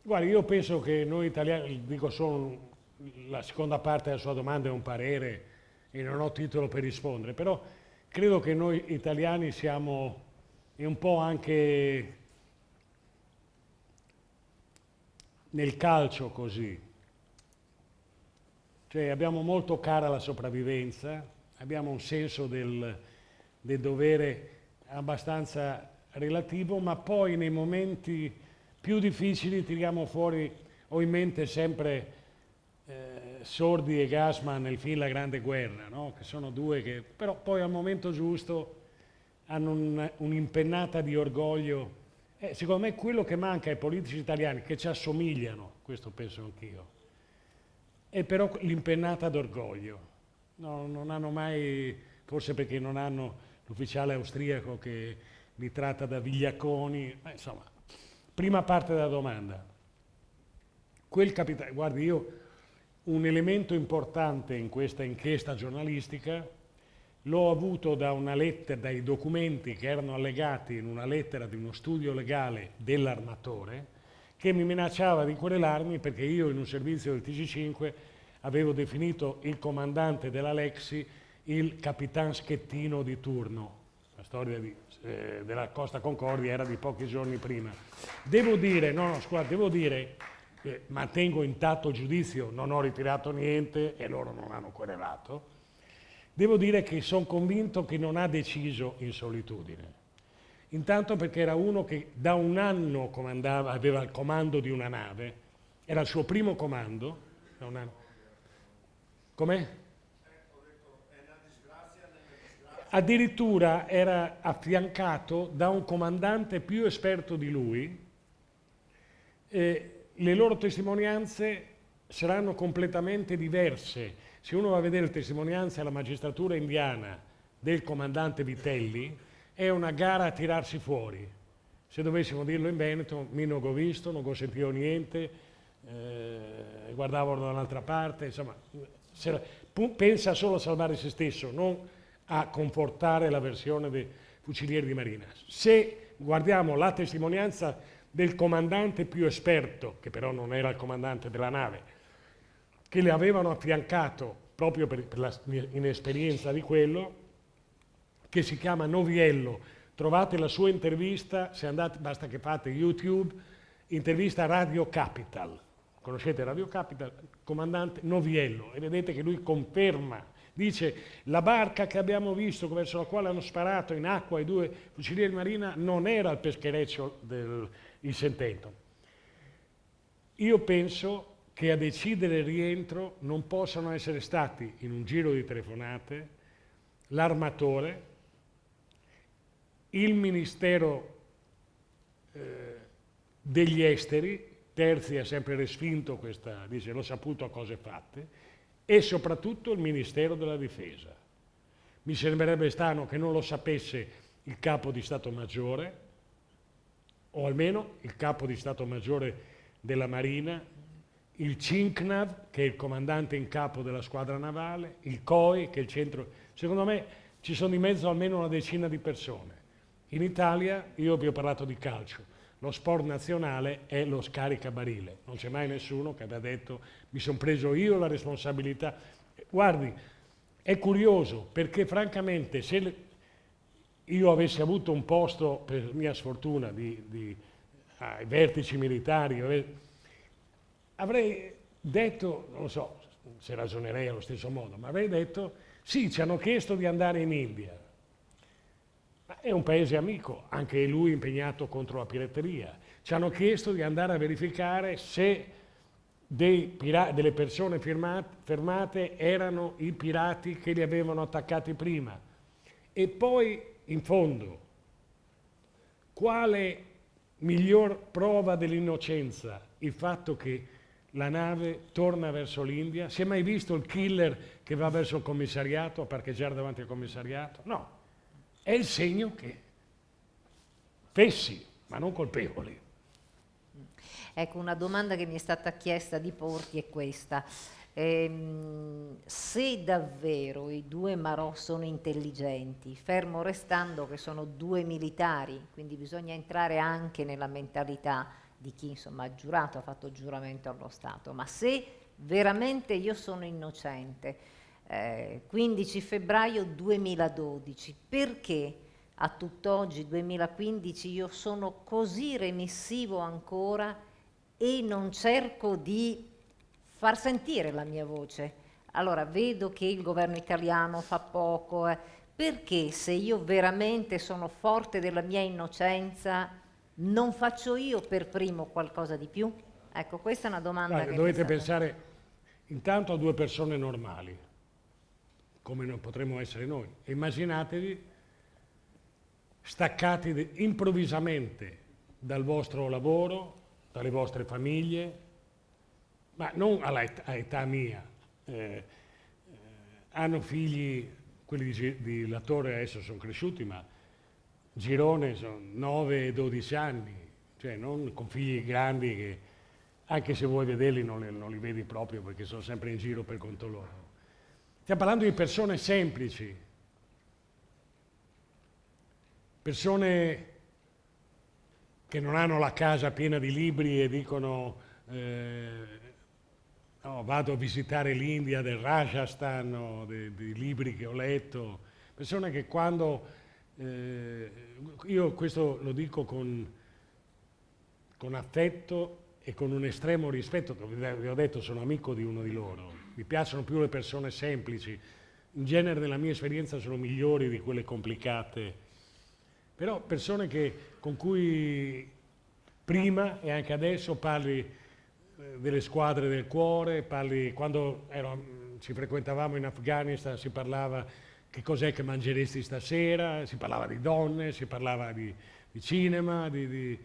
Guardi, io penso che noi italiani, dico solo la seconda parte della sua domanda è un parere e non ho titolo per rispondere, però credo che noi italiani siamo, e un po' anche nel calcio così, cioè abbiamo molto cara la sopravvivenza, abbiamo un senso del dovere abbastanza relativo, ma poi nei momenti più difficili tiriamo fuori, ho in mente sempre Sordi e Gassman nel film La Grande Guerra, no? Che sono due che però poi al momento giusto hanno un'impennata di orgoglio. Secondo me quello che manca ai politici italiani, che ci assomigliano, questo penso anch'io, è però l'impennata d'orgoglio. No, non hanno mai, forse perché non hanno l'ufficiale austriaco che li tratta da vigliacconi, ma insomma. Prima parte della domanda. Guardi, io un elemento importante in questa inchiesta giornalistica l'ho avuto da una lettera, dai documenti che erano allegati in una lettera di uno studio legale dell'armatore che mi minacciava di querelarmi perché io in un servizio del TG5 avevo definito il comandante della Lexi il capitan Schettino di turno. La storia della Costa Concordia era di pochi giorni prima. Devo dire, devo dire che mantengo intatto il giudizio, non ho ritirato niente e loro non hanno querelato. Devo dire che sono convinto che non ha deciso in solitudine. Intanto perché era uno che da un anno aveva il comando di una nave, era il suo primo comando, da un anno. Com'è? Addirittura era affiancato da un comandante più esperto di lui. Le loro testimonianze saranno completamente diverse. Se uno va a vedere le testimonianze alla magistratura indiana del comandante Vitelli, è una gara a tirarsi fuori. se dovessimo dirlo in Veneto, mi non ho visto, non ho sentito niente, guardavo da un'altra parte, insomma, pensa solo a salvare se stesso, non a confortare la versione dei fucilieri di marina. Se guardiamo la testimonianza del comandante più esperto, che però non era il comandante della nave, che le avevano affiancato proprio per la inesperienza di quello, che si chiama Noviello. Trovate la sua intervista, se andate, basta che fate YouTube, intervista a Radio Capital. Conoscete Radio Capital? Comandante Noviello, e vedete che lui conferma, dice: la barca che abbiamo visto, verso la quale hanno sparato in acqua i 2 fucilieri di marina, non era il peschereccio il Cententon. Io penso che a decidere il rientro non possano essere stati, in un giro di telefonate, l'armatore, il Ministero degli Esteri, Terzi ha sempre respinto questa, dice l'ho saputo a cose fatte, e soprattutto il Ministero della Difesa. Mi sembrerebbe strano che non lo sapesse il Capo di Stato Maggiore, o almeno il Capo di Stato Maggiore della Marina, il CINCNAV, che è il comandante in capo della squadra navale, il COI, che è il centro... Secondo me ci sono di mezzo almeno una decina di persone. In Italia, io vi ho parlato di calcio, lo sport nazionale è lo scaricabarile. Non c'è mai nessuno che abbia detto mi sono preso io la responsabilità. Guardi, è curioso perché francamente se io avessi avuto un posto, per mia sfortuna, ai vertici militari, avrei detto, non lo so se ragionerei allo stesso modo, ma avrei detto sì, ci hanno chiesto di andare in India. Ma è un paese amico, anche lui impegnato contro la pirateria. Ci hanno chiesto di andare a verificare se delle persone fermate erano i pirati che li avevano attaccati prima. E poi, in fondo, quale miglior prova dell'innocenza? Il fatto che la nave torna verso l'India. Si è mai visto il killer che va verso il commissariato a parcheggiare davanti al commissariato? No. È il segno che fessi, ma non colpevoli. Ecco, una domanda che mi è stata chiesta di porti è questa. Se davvero i 2 Marò sono intelligenti, fermo restando che sono 2 militari, quindi bisogna entrare anche nella mentalità di chi insomma ha giurato, ha fatto giuramento allo Stato, ma se veramente io sono innocente, 15 febbraio 2012, perché a tutt'oggi 2015 io sono così remissivo ancora e non cerco di far sentire la mia voce? Allora vedo che il governo italiano fa poco, perché se io veramente sono forte della mia innocenza non faccio io per primo qualcosa di più? Ecco, questa è una domanda che dovete pensare intanto a 2 persone normali, come non potremmo essere noi. Immaginatevi staccati improvvisamente dal vostro lavoro, dalle vostre famiglie, ma non all'età mia. Hanno figli, quelli di Latorre adesso sono cresciuti, ma Girone sono 9 e 12 anni, cioè non con figli grandi che anche se vuoi vederli non li vedi proprio perché sono sempre in giro per conto loro. Stiamo parlando di persone semplici, persone che non hanno la casa piena di libri e dicono no, vado a visitare l'India del Rajasthan o dei libri che ho letto, persone che quando, io questo lo dico con affetto e con un estremo rispetto, vi ho detto sono amico di uno di loro, mi piacciono più le persone semplici, in genere nella mia esperienza sono migliori di quelle complicate, però persone con cui prima e anche adesso parli delle squadre del cuore, quando ci frequentavamo in Afghanistan si parlava che cos'è che mangeresti stasera, si parlava di donne, si parlava di cinema, di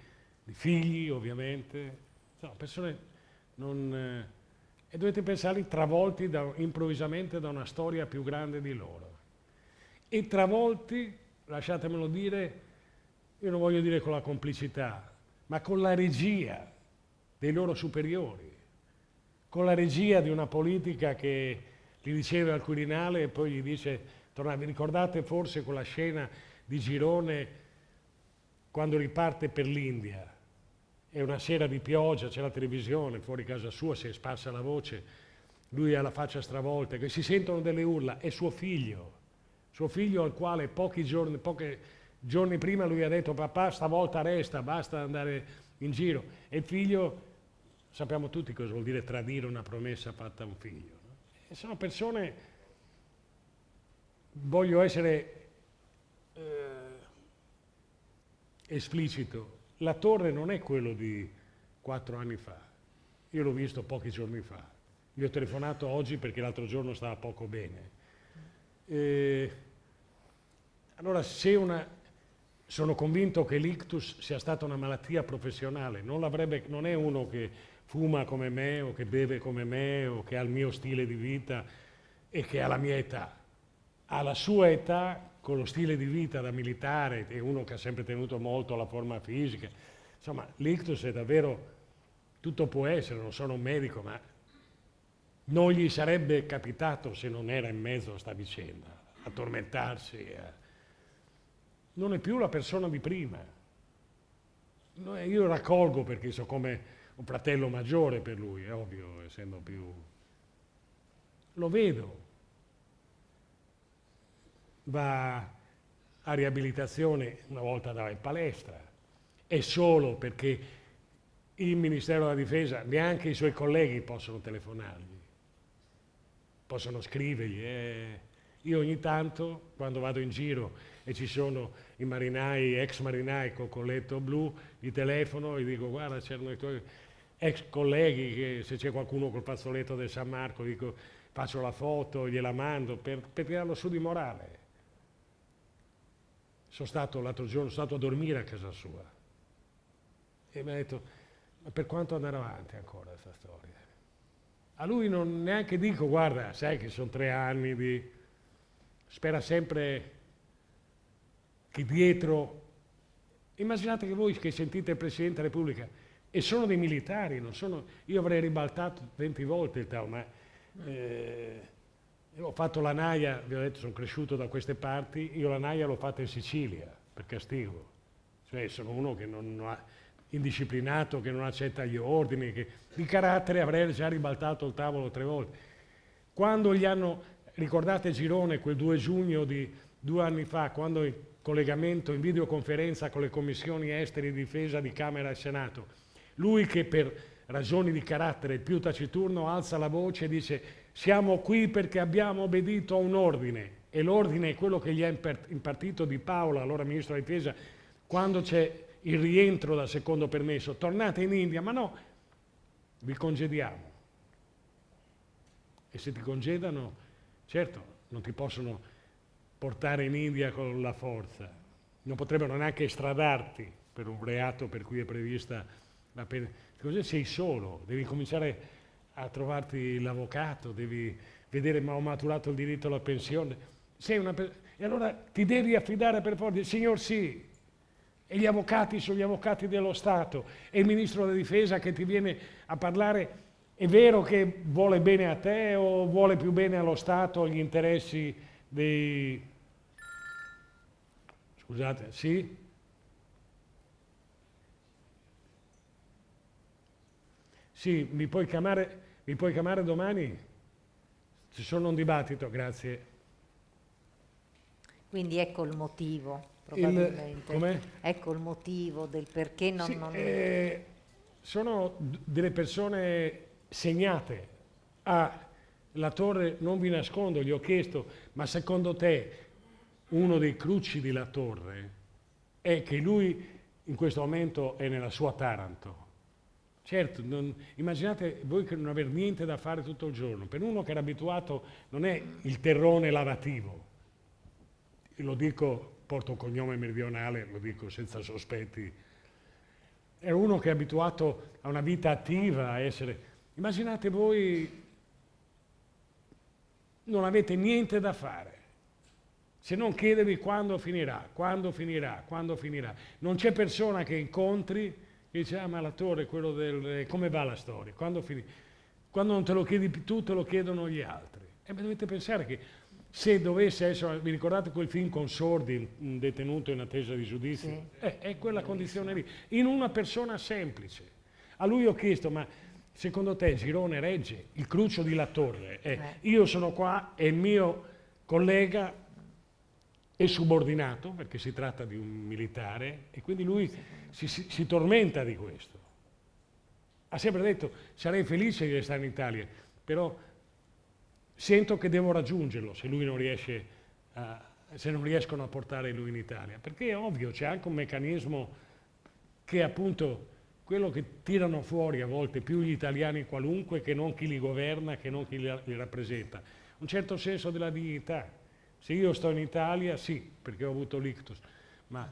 figli ovviamente, no, persone non... e dovete pensarli travolti improvvisamente da una storia più grande di loro. E travolti, lasciatemelo dire, io non voglio dire con la complicità, ma con la regia dei loro superiori, con la regia di una politica che gli riceve al Quirinale e poi gli dice, vi ricordate forse quella scena di Girone quando riparte per l'India? È una sera di pioggia, c'è la televisione, fuori casa sua si è sparsa la voce, lui ha la faccia stravolta, che si sentono delle urla, è suo figlio al quale pochi giorni prima lui ha detto papà stavolta resta, basta andare in giro. E il figlio, sappiamo tutti cosa vuol dire tradire una promessa fatta a un figlio. No? E sono persone, voglio essere esplicito, la torre non è quello di 4 anni fa, io l'ho visto pochi giorni fa, gli ho telefonato oggi perché l'altro giorno stava poco bene. Allora sono convinto che l'ictus sia stata una malattia professionale, non è uno che fuma come me o che beve come me o che ha il mio stile di vita e che ha la mia età. Ha la sua età con lo stile di vita da militare, è uno che ha sempre tenuto molto la forma fisica. Insomma, l'ictus è davvero, tutto può essere, non sono un medico, ma non gli sarebbe capitato se non era in mezzo a sta vicenda, a tormentarsi. Non è più la persona di prima. Io raccolgo perché sono come un fratello maggiore per lui, è ovvio, essendo più... Lo vedo. Va a riabilitazione, una volta andava in palestra, e solo perché il Ministero della Difesa, neanche i suoi colleghi possono telefonargli, possono scrivergli. Io ogni tanto, quando vado in giro e ci sono i marinai, ex marinai con colletto blu, gli telefono e dico guarda c'erano i tuoi ex colleghi, che se c'è qualcuno col fazzoletto del San Marco dico faccio la foto, gliela mando per tirarlo su di morale. L'altro giorno sono stato a dormire a casa sua e mi ha detto ma per quanto andare avanti ancora questa storia? A lui non neanche dico guarda sai che sono 3 anni di... spera sempre che dietro... Immaginate che voi che sentite il Presidente della Repubblica e sono dei militari, non sono... Io avrei ribaltato 20 volte il tavolo, ma ho fatto la naia, vi ho detto, sono cresciuto da queste parti, io la naia l'ho fatta in Sicilia, per castigo. Cioè sono uno che non ha, indisciplinato, che non accetta gli ordini, che di carattere avrei già ribaltato il tavolo 3 volte. Quando gli hanno, ricordate Girone, quel 2 giugno di 2 anni fa, quando in collegamento, in videoconferenza con le commissioni esteri e difesa di Camera e Senato, lui che per ragioni di carattere il più taciturno alza la voce e dice siamo qui perché abbiamo obbedito a un ordine, e l'ordine è quello che gli ha impartito Di Paola, allora Ministro della Difesa, quando c'è il rientro dal secondo permesso, tornate in India, ma no, vi congediamo. E se ti congedano, certo, non ti possono portare in India con la forza, non potrebbero neanche estradarti per un reato per cui è prevista la pena. Così sei solo, devi cominciare a trovarti l'avvocato, devi vedere ma ho maturato il diritto alla pensione. E allora ti devi affidare per forza, signor sì, e gli avvocati sono gli avvocati dello Stato, e il Ministro della Difesa che ti viene a parlare, è vero che vuole bene a te o vuole più bene allo Stato, agli interessi dei... Scusate, sì? Sì, mi puoi chiamare domani? Ci sono un dibattito, grazie. Quindi ecco il motivo, probabilmente. Com'è? Ecco il motivo del perché non... Sì, non... sono delle persone segnate. La torre, non vi nascondo, gli ho chiesto, ma secondo te uno dei cruci della torre è che lui in questo momento è nella sua Taranto? Certo, immaginate voi che non aver niente da fare tutto il giorno. Per uno che era abituato, non è il terrone lavativo, lo dico, porto un cognome meridionale, lo dico senza sospetti, è uno che è abituato a una vita attiva, a essere... Immaginate voi non avete niente da fare se non chiedervi quando finirà, quando finirà, quando finirà. Non c'è persona che incontri che dice, ah, ma l'attore, quello del... come va la storia? Quando finirà? Quando non te lo chiedi più tu, te lo chiedono gli altri. E dovete pensare che se dovesse essere, vi ricordate quel film con Sordi, un detenuto in attesa di giudizio? Sì. È quella condizione lì, in una persona semplice. A lui ho chiesto, ma secondo te Girone regge? Il cruccio di La Torre è, io sono qua e il mio collega è subordinato, perché si tratta di un militare, e quindi lui si tormenta di questo. Ha sempre detto, sarei felice di restare in Italia, però sento che devo raggiungerlo se lui non riesce se non riescono a portare lui in Italia. Perché è ovvio, c'è anche un meccanismo che appunto quello che tirano fuori a volte più gli italiani qualunque che non chi li governa, che non chi li rappresenta. Un certo senso della dignità. Se io sto in Italia, sì, perché ho avuto l'ictus, ma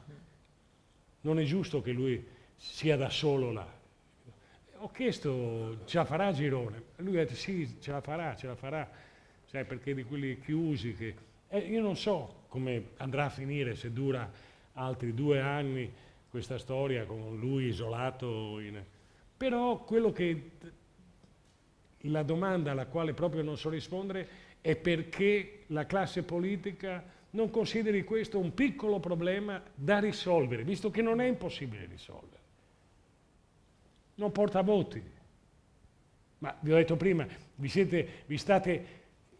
non è giusto che lui sia da solo là. Ho chiesto, ce la farà Girone? Lui ha detto sì, ce la farà, sai, perché di quelli chiusi che... io non so come andrà a finire, se dura altri 2 anni questa storia con lui isolato. Però quello che... la domanda alla quale proprio non so rispondere è perché la classe politica non consideri questo un piccolo problema da risolvere, visto che non è impossibile risolvere. Non porta voti. Ma vi ho detto prima, vi state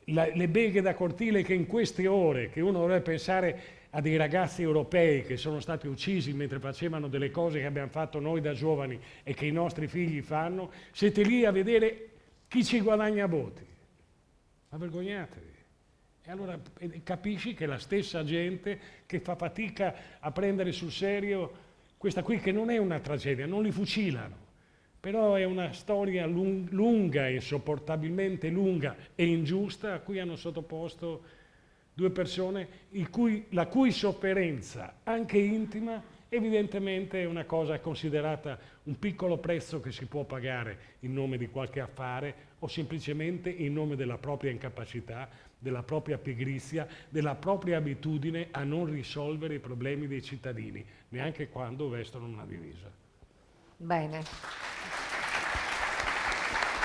le beghe da cortile che in queste ore, che uno dovrebbe pensare a dei ragazzi europei che sono stati uccisi mentre facevano delle cose che abbiamo fatto noi da giovani e che i nostri figli fanno, siete lì a vedere chi ci guadagna voti. Ma vergognatevi. E allora capisci che la stessa gente che fa fatica a prendere sul serio questa qui, che non è una tragedia, non li fucilano. Però è una storia lunga, insopportabilmente lunga e ingiusta, a cui hanno sottoposto 2 persone la cui sofferenza, anche intima, evidentemente è una cosa considerata un piccolo prezzo che si può pagare in nome di qualche affare o semplicemente in nome della propria incapacità, della propria pigrizia, della propria abitudine a non risolvere i problemi dei cittadini, neanche quando vestono una divisa. Bene.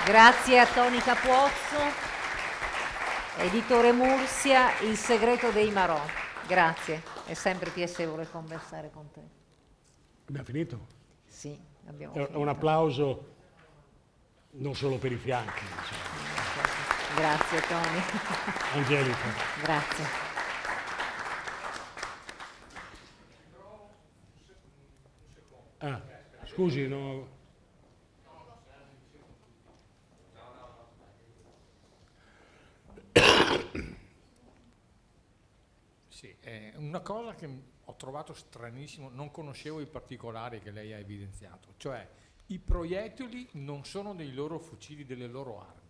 Grazie a Toni Capuozzo, editore Mursia, Il segreto dei Marò. Grazie, è sempre piacevole conversare con te. Abbiamo finito? Sì, abbiamo finito. Un applauso non solo per i fianchi. Diciamo. Grazie Toni. Angelica. Grazie. Ah, scusi, no. Sì, una cosa che ho trovato stranissimo, non conoscevo i particolari che lei ha evidenziato, cioè i proiettili non sono dei loro fucili, delle loro armi.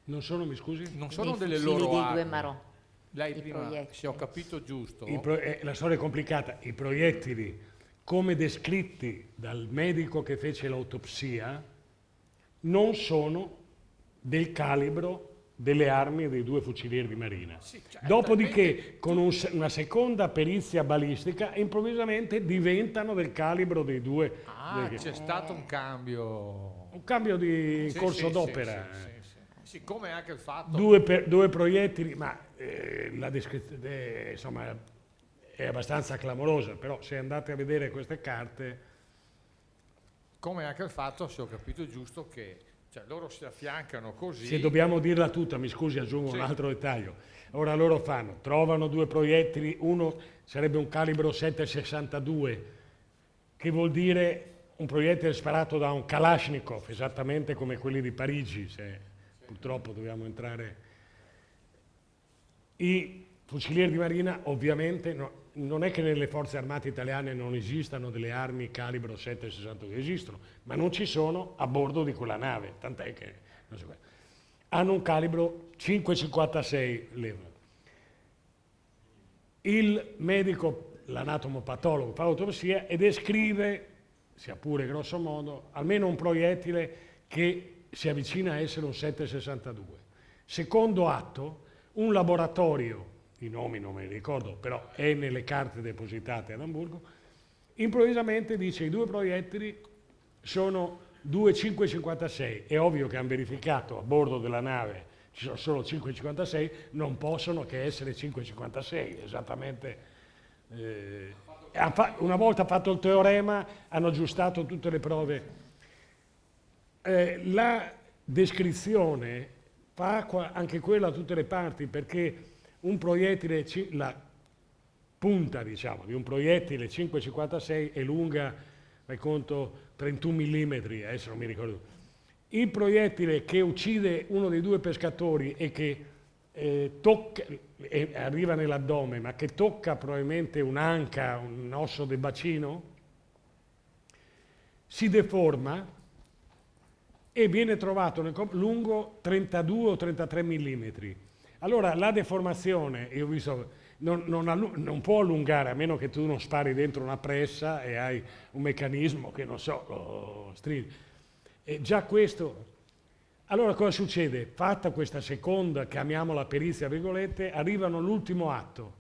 Non sono, mi scusi? Non sono Dei delle fucili loro dei armi. 2 Marò. Lei I prima, proiettili. se ho capito giusto... La storia è complicata. I proiettili, come descritti dal medico che fece l'autopsia, non sono del calibro delle armi dei 2 fucilieri di marina. Sì, cioè, Dopodiché, con una seconda perizia balistica, improvvisamente diventano del calibro dei 2. c'è stato un cambio... Un cambio di Sì, corso sì, d'opera. Sì, come anche il fatto... 2 proiettili, ma la descrizione insomma è abbastanza clamorosa, però se andate a vedere queste carte... Come anche il fatto, se ho capito giusto, che cioè, loro si affiancano così... Se dobbiamo dirla tutta, mi scusi, aggiungo un altro dettaglio. Ora loro trovano 2 proiettili, uno sarebbe un calibro 7,62, che vuol dire un proiettile sparato da un Kalashnikov, esattamente come quelli di Parigi, se purtroppo dobbiamo entrare. I fucilieri di marina ovviamente non è che nelle forze armate italiane non esistano delle armi calibro 7,62, esistono, ma non ci sono a bordo di quella nave, tant'è che non so, hanno un calibro 5,56 leva. Il medico, l'anatomopatologo, fa l'autopsia e descrive, sia pure grosso modo, almeno un proiettile che si avvicina a essere un 7,62. Secondo atto, un laboratorio i nomi non me li ricordo, però è nelle carte depositate ad Amburgo, improvvisamente dice i 2 proiettili sono 2 5,56. È ovvio che hanno verificato a bordo della nave ci sono solo 5,56, non possono che essere 5,56, esattamente. Una volta fatto il teorema hanno aggiustato tutte le prove. La descrizione fa acqua anche quella a tutte le parti, perché un proiettile, la punta diciamo di un proiettile 5,56 è lunga, fai conto, 31 mm, adesso non mi ricordo. Il proiettile che uccide uno dei 2 pescatori e che arriva nell'addome, ma che tocca probabilmente un'anca, un osso del bacino, si deforma e viene trovato lungo 32 o 33 mm. Allora la deformazione, io ho visto, non può allungare, a meno che tu non spari dentro una pressa e hai un meccanismo che non so, lo stringi. E già questo. Allora cosa succede? Fatta questa seconda, chiamiamola perizia, virgolette, arrivano all'ultimo atto,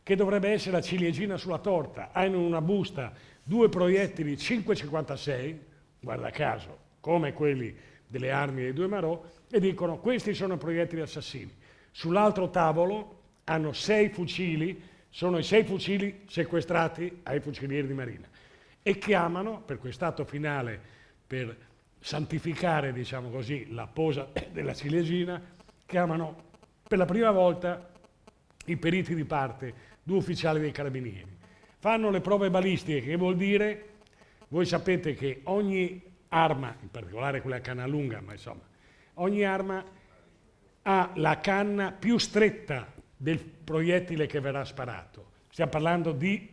che dovrebbe essere la ciliegina sulla torta. Hanno in una busta 2 proiettili 5,56, guarda caso, come quelli delle armi dei 2 Marò, e dicono questi sono proiettili assassini. Sull'altro tavolo hanno 6 fucili, sono i 6 fucili sequestrati ai fucilieri di Marina, e chiamano, per quest'atto finale, per santificare, diciamo così, la posa della ciliegina, chiamano per la prima volta i periti di parte, 2 ufficiali dei carabinieri. Fanno le prove balistiche, che vuol dire, voi sapete che ogni arma, in particolare quella a canna lunga, ma insomma, ogni arma ha la canna più stretta del proiettile che verrà sparato. Stiamo parlando di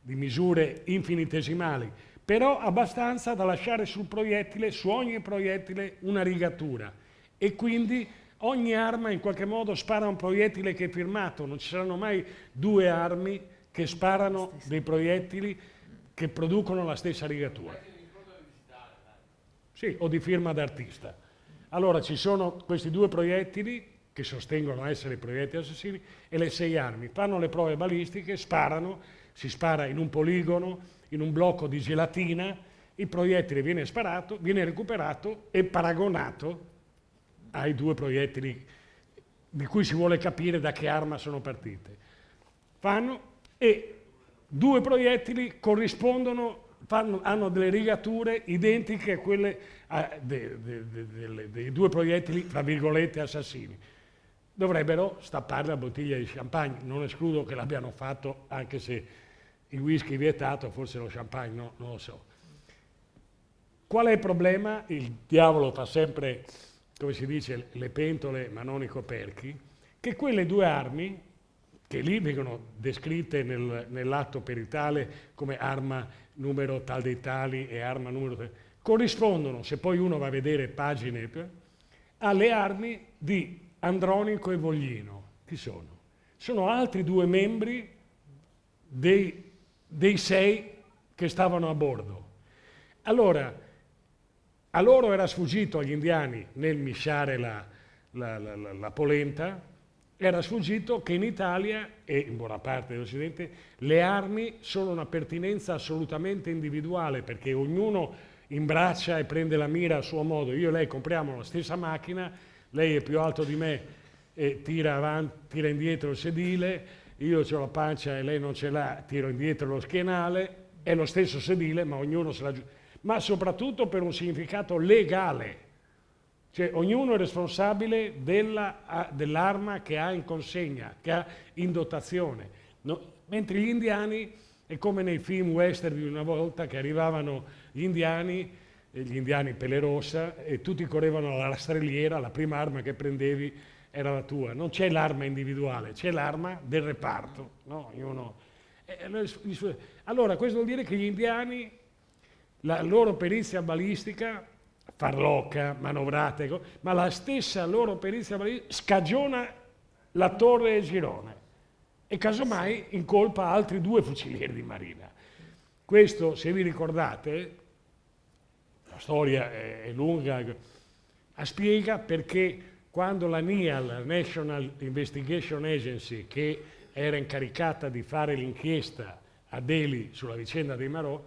misure infinitesimali, però abbastanza da lasciare sul proiettile, su ogni proiettile, una rigatura. E quindi ogni arma in qualche modo spara un proiettile che è firmato, non ci saranno mai 2 armi che sparano dei proiettili che producono la stessa rigatura. Sì, o di firma d'artista. Allora ci sono questi 2 proiettili che sostengono essere proiettili assassini e le 6 armi. Fanno le prove balistiche, sparano, si spara in un poligono, in un blocco di gelatina, il proiettile viene sparato, viene recuperato e paragonato ai 2 proiettili di cui si vuole capire da che arma sono partite. E 2 proiettili corrispondono, hanno delle rigature identiche a quelle dei 2 proiettili, fra virgolette, assassini. Dovrebbero stappare la bottiglia di champagne, non escludo che l'abbiano fatto, anche se il whisky è vietato, forse lo champagne no, non lo so. Qual è il problema? Il diavolo fa sempre, come si dice, le pentole ma non i coperchi, che quelle 2 armi, che lì vengono descritte nell'atto peritale come arma numero tal dei tali e arma numero tal, corrispondono, se poi uno va a vedere pagine, alle armi di Andronico e Voglino. Chi sono? Sono altri 2 membri dei 6 che stavano a bordo. Allora, a loro era sfuggito, agli indiani, nel misciare la polenta, era sfuggito che in Italia e in buona parte dell'Occidente le armi sono una pertinenza assolutamente individuale, perché ognuno imbraccia e prende la mira a suo modo. Io e lei compriamo la stessa macchina, lei è più alto di me e tira avanti, tira indietro il sedile, io ho la pancia e lei non ce l'ha, tiro indietro lo schienale, è lo stesso sedile, ma ognuno se la... Ma soprattutto per un significato legale, cioè ognuno è responsabile dell'arma che ha in consegna, che ha in dotazione. Mentre gli indiani, è come nei film western di una volta che arrivavano gli indiani pelle rossa, e tutti correvano alla rastrelliera, la prima arma che prendevi era la tua. Non c'è l'arma individuale, c'è l'arma del reparto. No? Ognuno... Allora, questo vuol dire che gli indiani, la loro perizia balistica, farlocca, manovrate, ma la stessa loro perizia balistica scagiona la torre e il girone e casomai incolpa altri 2 fucilieri di marina. Questo, se vi ricordate, la storia è lunga, spiega perché quando la NIAL, la National Investigation Agency, che era incaricata di fare l'inchiesta a Delhi sulla vicenda dei Marò,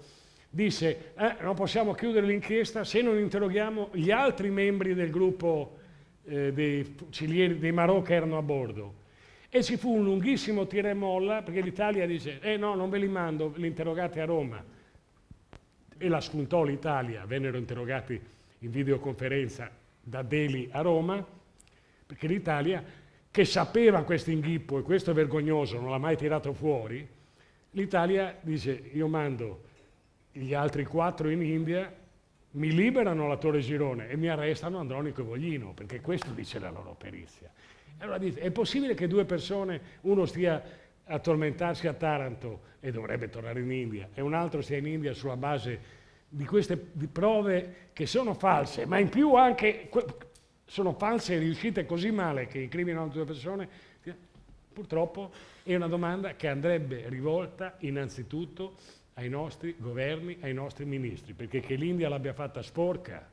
disse non possiamo chiudere l'inchiesta se non interroghiamo gli altri membri del gruppo dei fucilieri dei Marò che erano a bordo. E ci fu un lunghissimo tira e molla perché l'Italia dice no, non ve li mando, li interrogate a Roma. E la spuntò l'Italia, vennero interrogati in videoconferenza da Delhi a Roma, perché l'Italia, che sapeva questo inghippo, e questo è vergognoso, non l'ha mai tirato fuori, l'Italia dice io mando gli altri 4 in India, mi liberano la Torre Girone e mi arrestano Andronico e Voglino, perché questo dice la loro perizia. Allora dice, è possibile che 2 persone, uno stia a tormentarsi a Taranto e dovrebbe tornare in India, e un altro stia in India sulla base di queste prove che sono false, ma in più anche sono false e riuscite così male che incriminano 2 persone? Purtroppo è una domanda che andrebbe rivolta innanzitutto ai nostri governi, ai nostri ministri, perché che l'India l'abbia fatta sporca,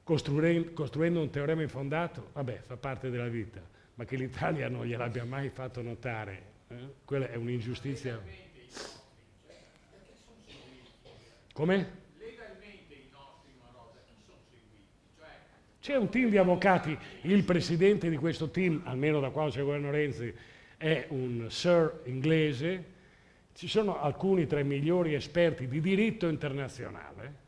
costruendo un teorema infondato, vabbè, fa parte della vita, ma che l'Italia non gliel'abbia mai fatto notare, quella è un'ingiustizia. Come? Legalmente i nostri Marò da chi sono seguiti? C'è un team di avvocati, il presidente di questo team, almeno da quando c'è il governo Renzi, è un sir inglese, ci sono alcuni tra i migliori esperti di diritto internazionale,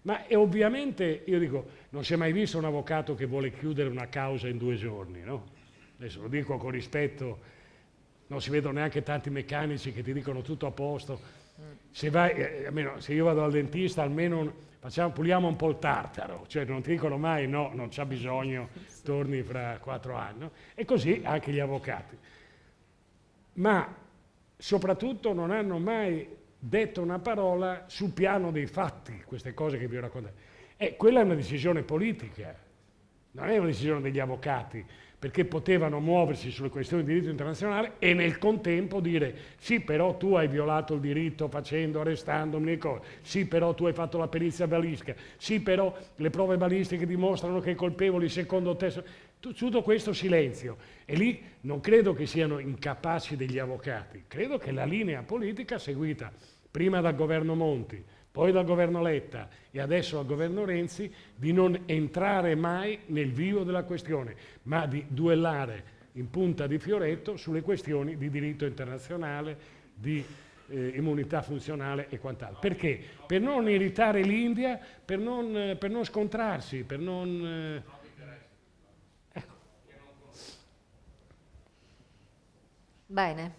ma ovviamente, io dico, non si è mai visto un avvocato che vuole chiudere una causa in 2 giorni, no? Adesso lo dico con rispetto, non si vedono neanche tanti meccanici che ti dicono tutto a posto. Se io vado al dentista, almeno puliamo un po' il tartaro, cioè non ti dicono mai no, non c'ha bisogno, torni fra 4 anni. No? E così anche gli avvocati. Ma soprattutto non hanno mai detto una parola sul piano dei fatti, queste cose che vi ho raccontato. E quella è una decisione politica, non è una decisione degli avvocati, perché potevano muoversi sulle questioni di diritto internazionale e nel contempo dire sì, però tu hai violato il diritto arrestandomi, sì, però tu hai fatto la perizia balistica, sì, però le prove balistiche dimostrano che i colpevoli secondo te... Tutto questo silenzio, e lì non credo che siano incapaci degli avvocati, credo che la linea politica seguita prima dal governo Monti, poi dal governo Letta e adesso dal governo Renzi, di non entrare mai nel vivo della questione, ma di duellare in punta di fioretto sulle questioni di diritto internazionale, di immunità funzionale e quant'altro. Perché? Per non irritare l'India, per non scontrarsi, per non... Bene,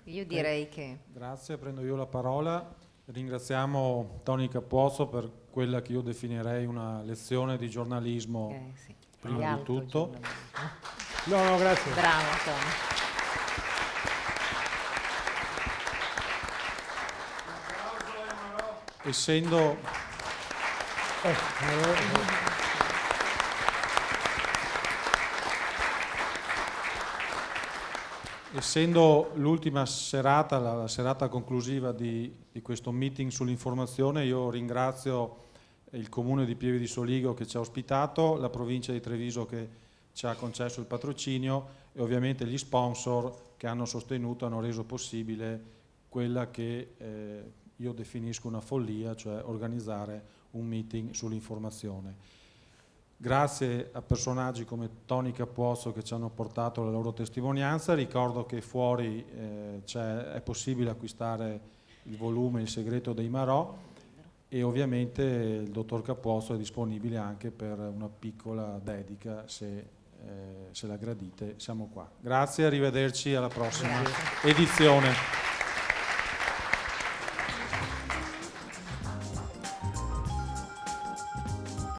io direi che... Grazie, prendo io la parola. Ringraziamo Tony Cappuozzo per quella che io definirei una lezione di giornalismo, sì, prima di tutto. No, grazie. Bravo Tony. Essendo l'ultima serata, la serata conclusiva di questo meeting sull'informazione, io ringrazio il Comune di Pieve di Soligo che ci ha ospitato, la provincia di Treviso che ci ha concesso il patrocinio e ovviamente gli sponsor che hanno sostenuto, hanno reso possibile quella che io definisco una follia, cioè organizzare un meeting sull'informazione. Grazie a personaggi come Tony Cappuozzo che ci hanno portato la loro testimonianza. Ricordo che fuori è possibile acquistare il volume Il segreto dei Marò e ovviamente il dottor Cappuozzo è disponibile anche per una piccola dedica se la gradite. Siamo qua. Grazie, arrivederci alla prossima edizione.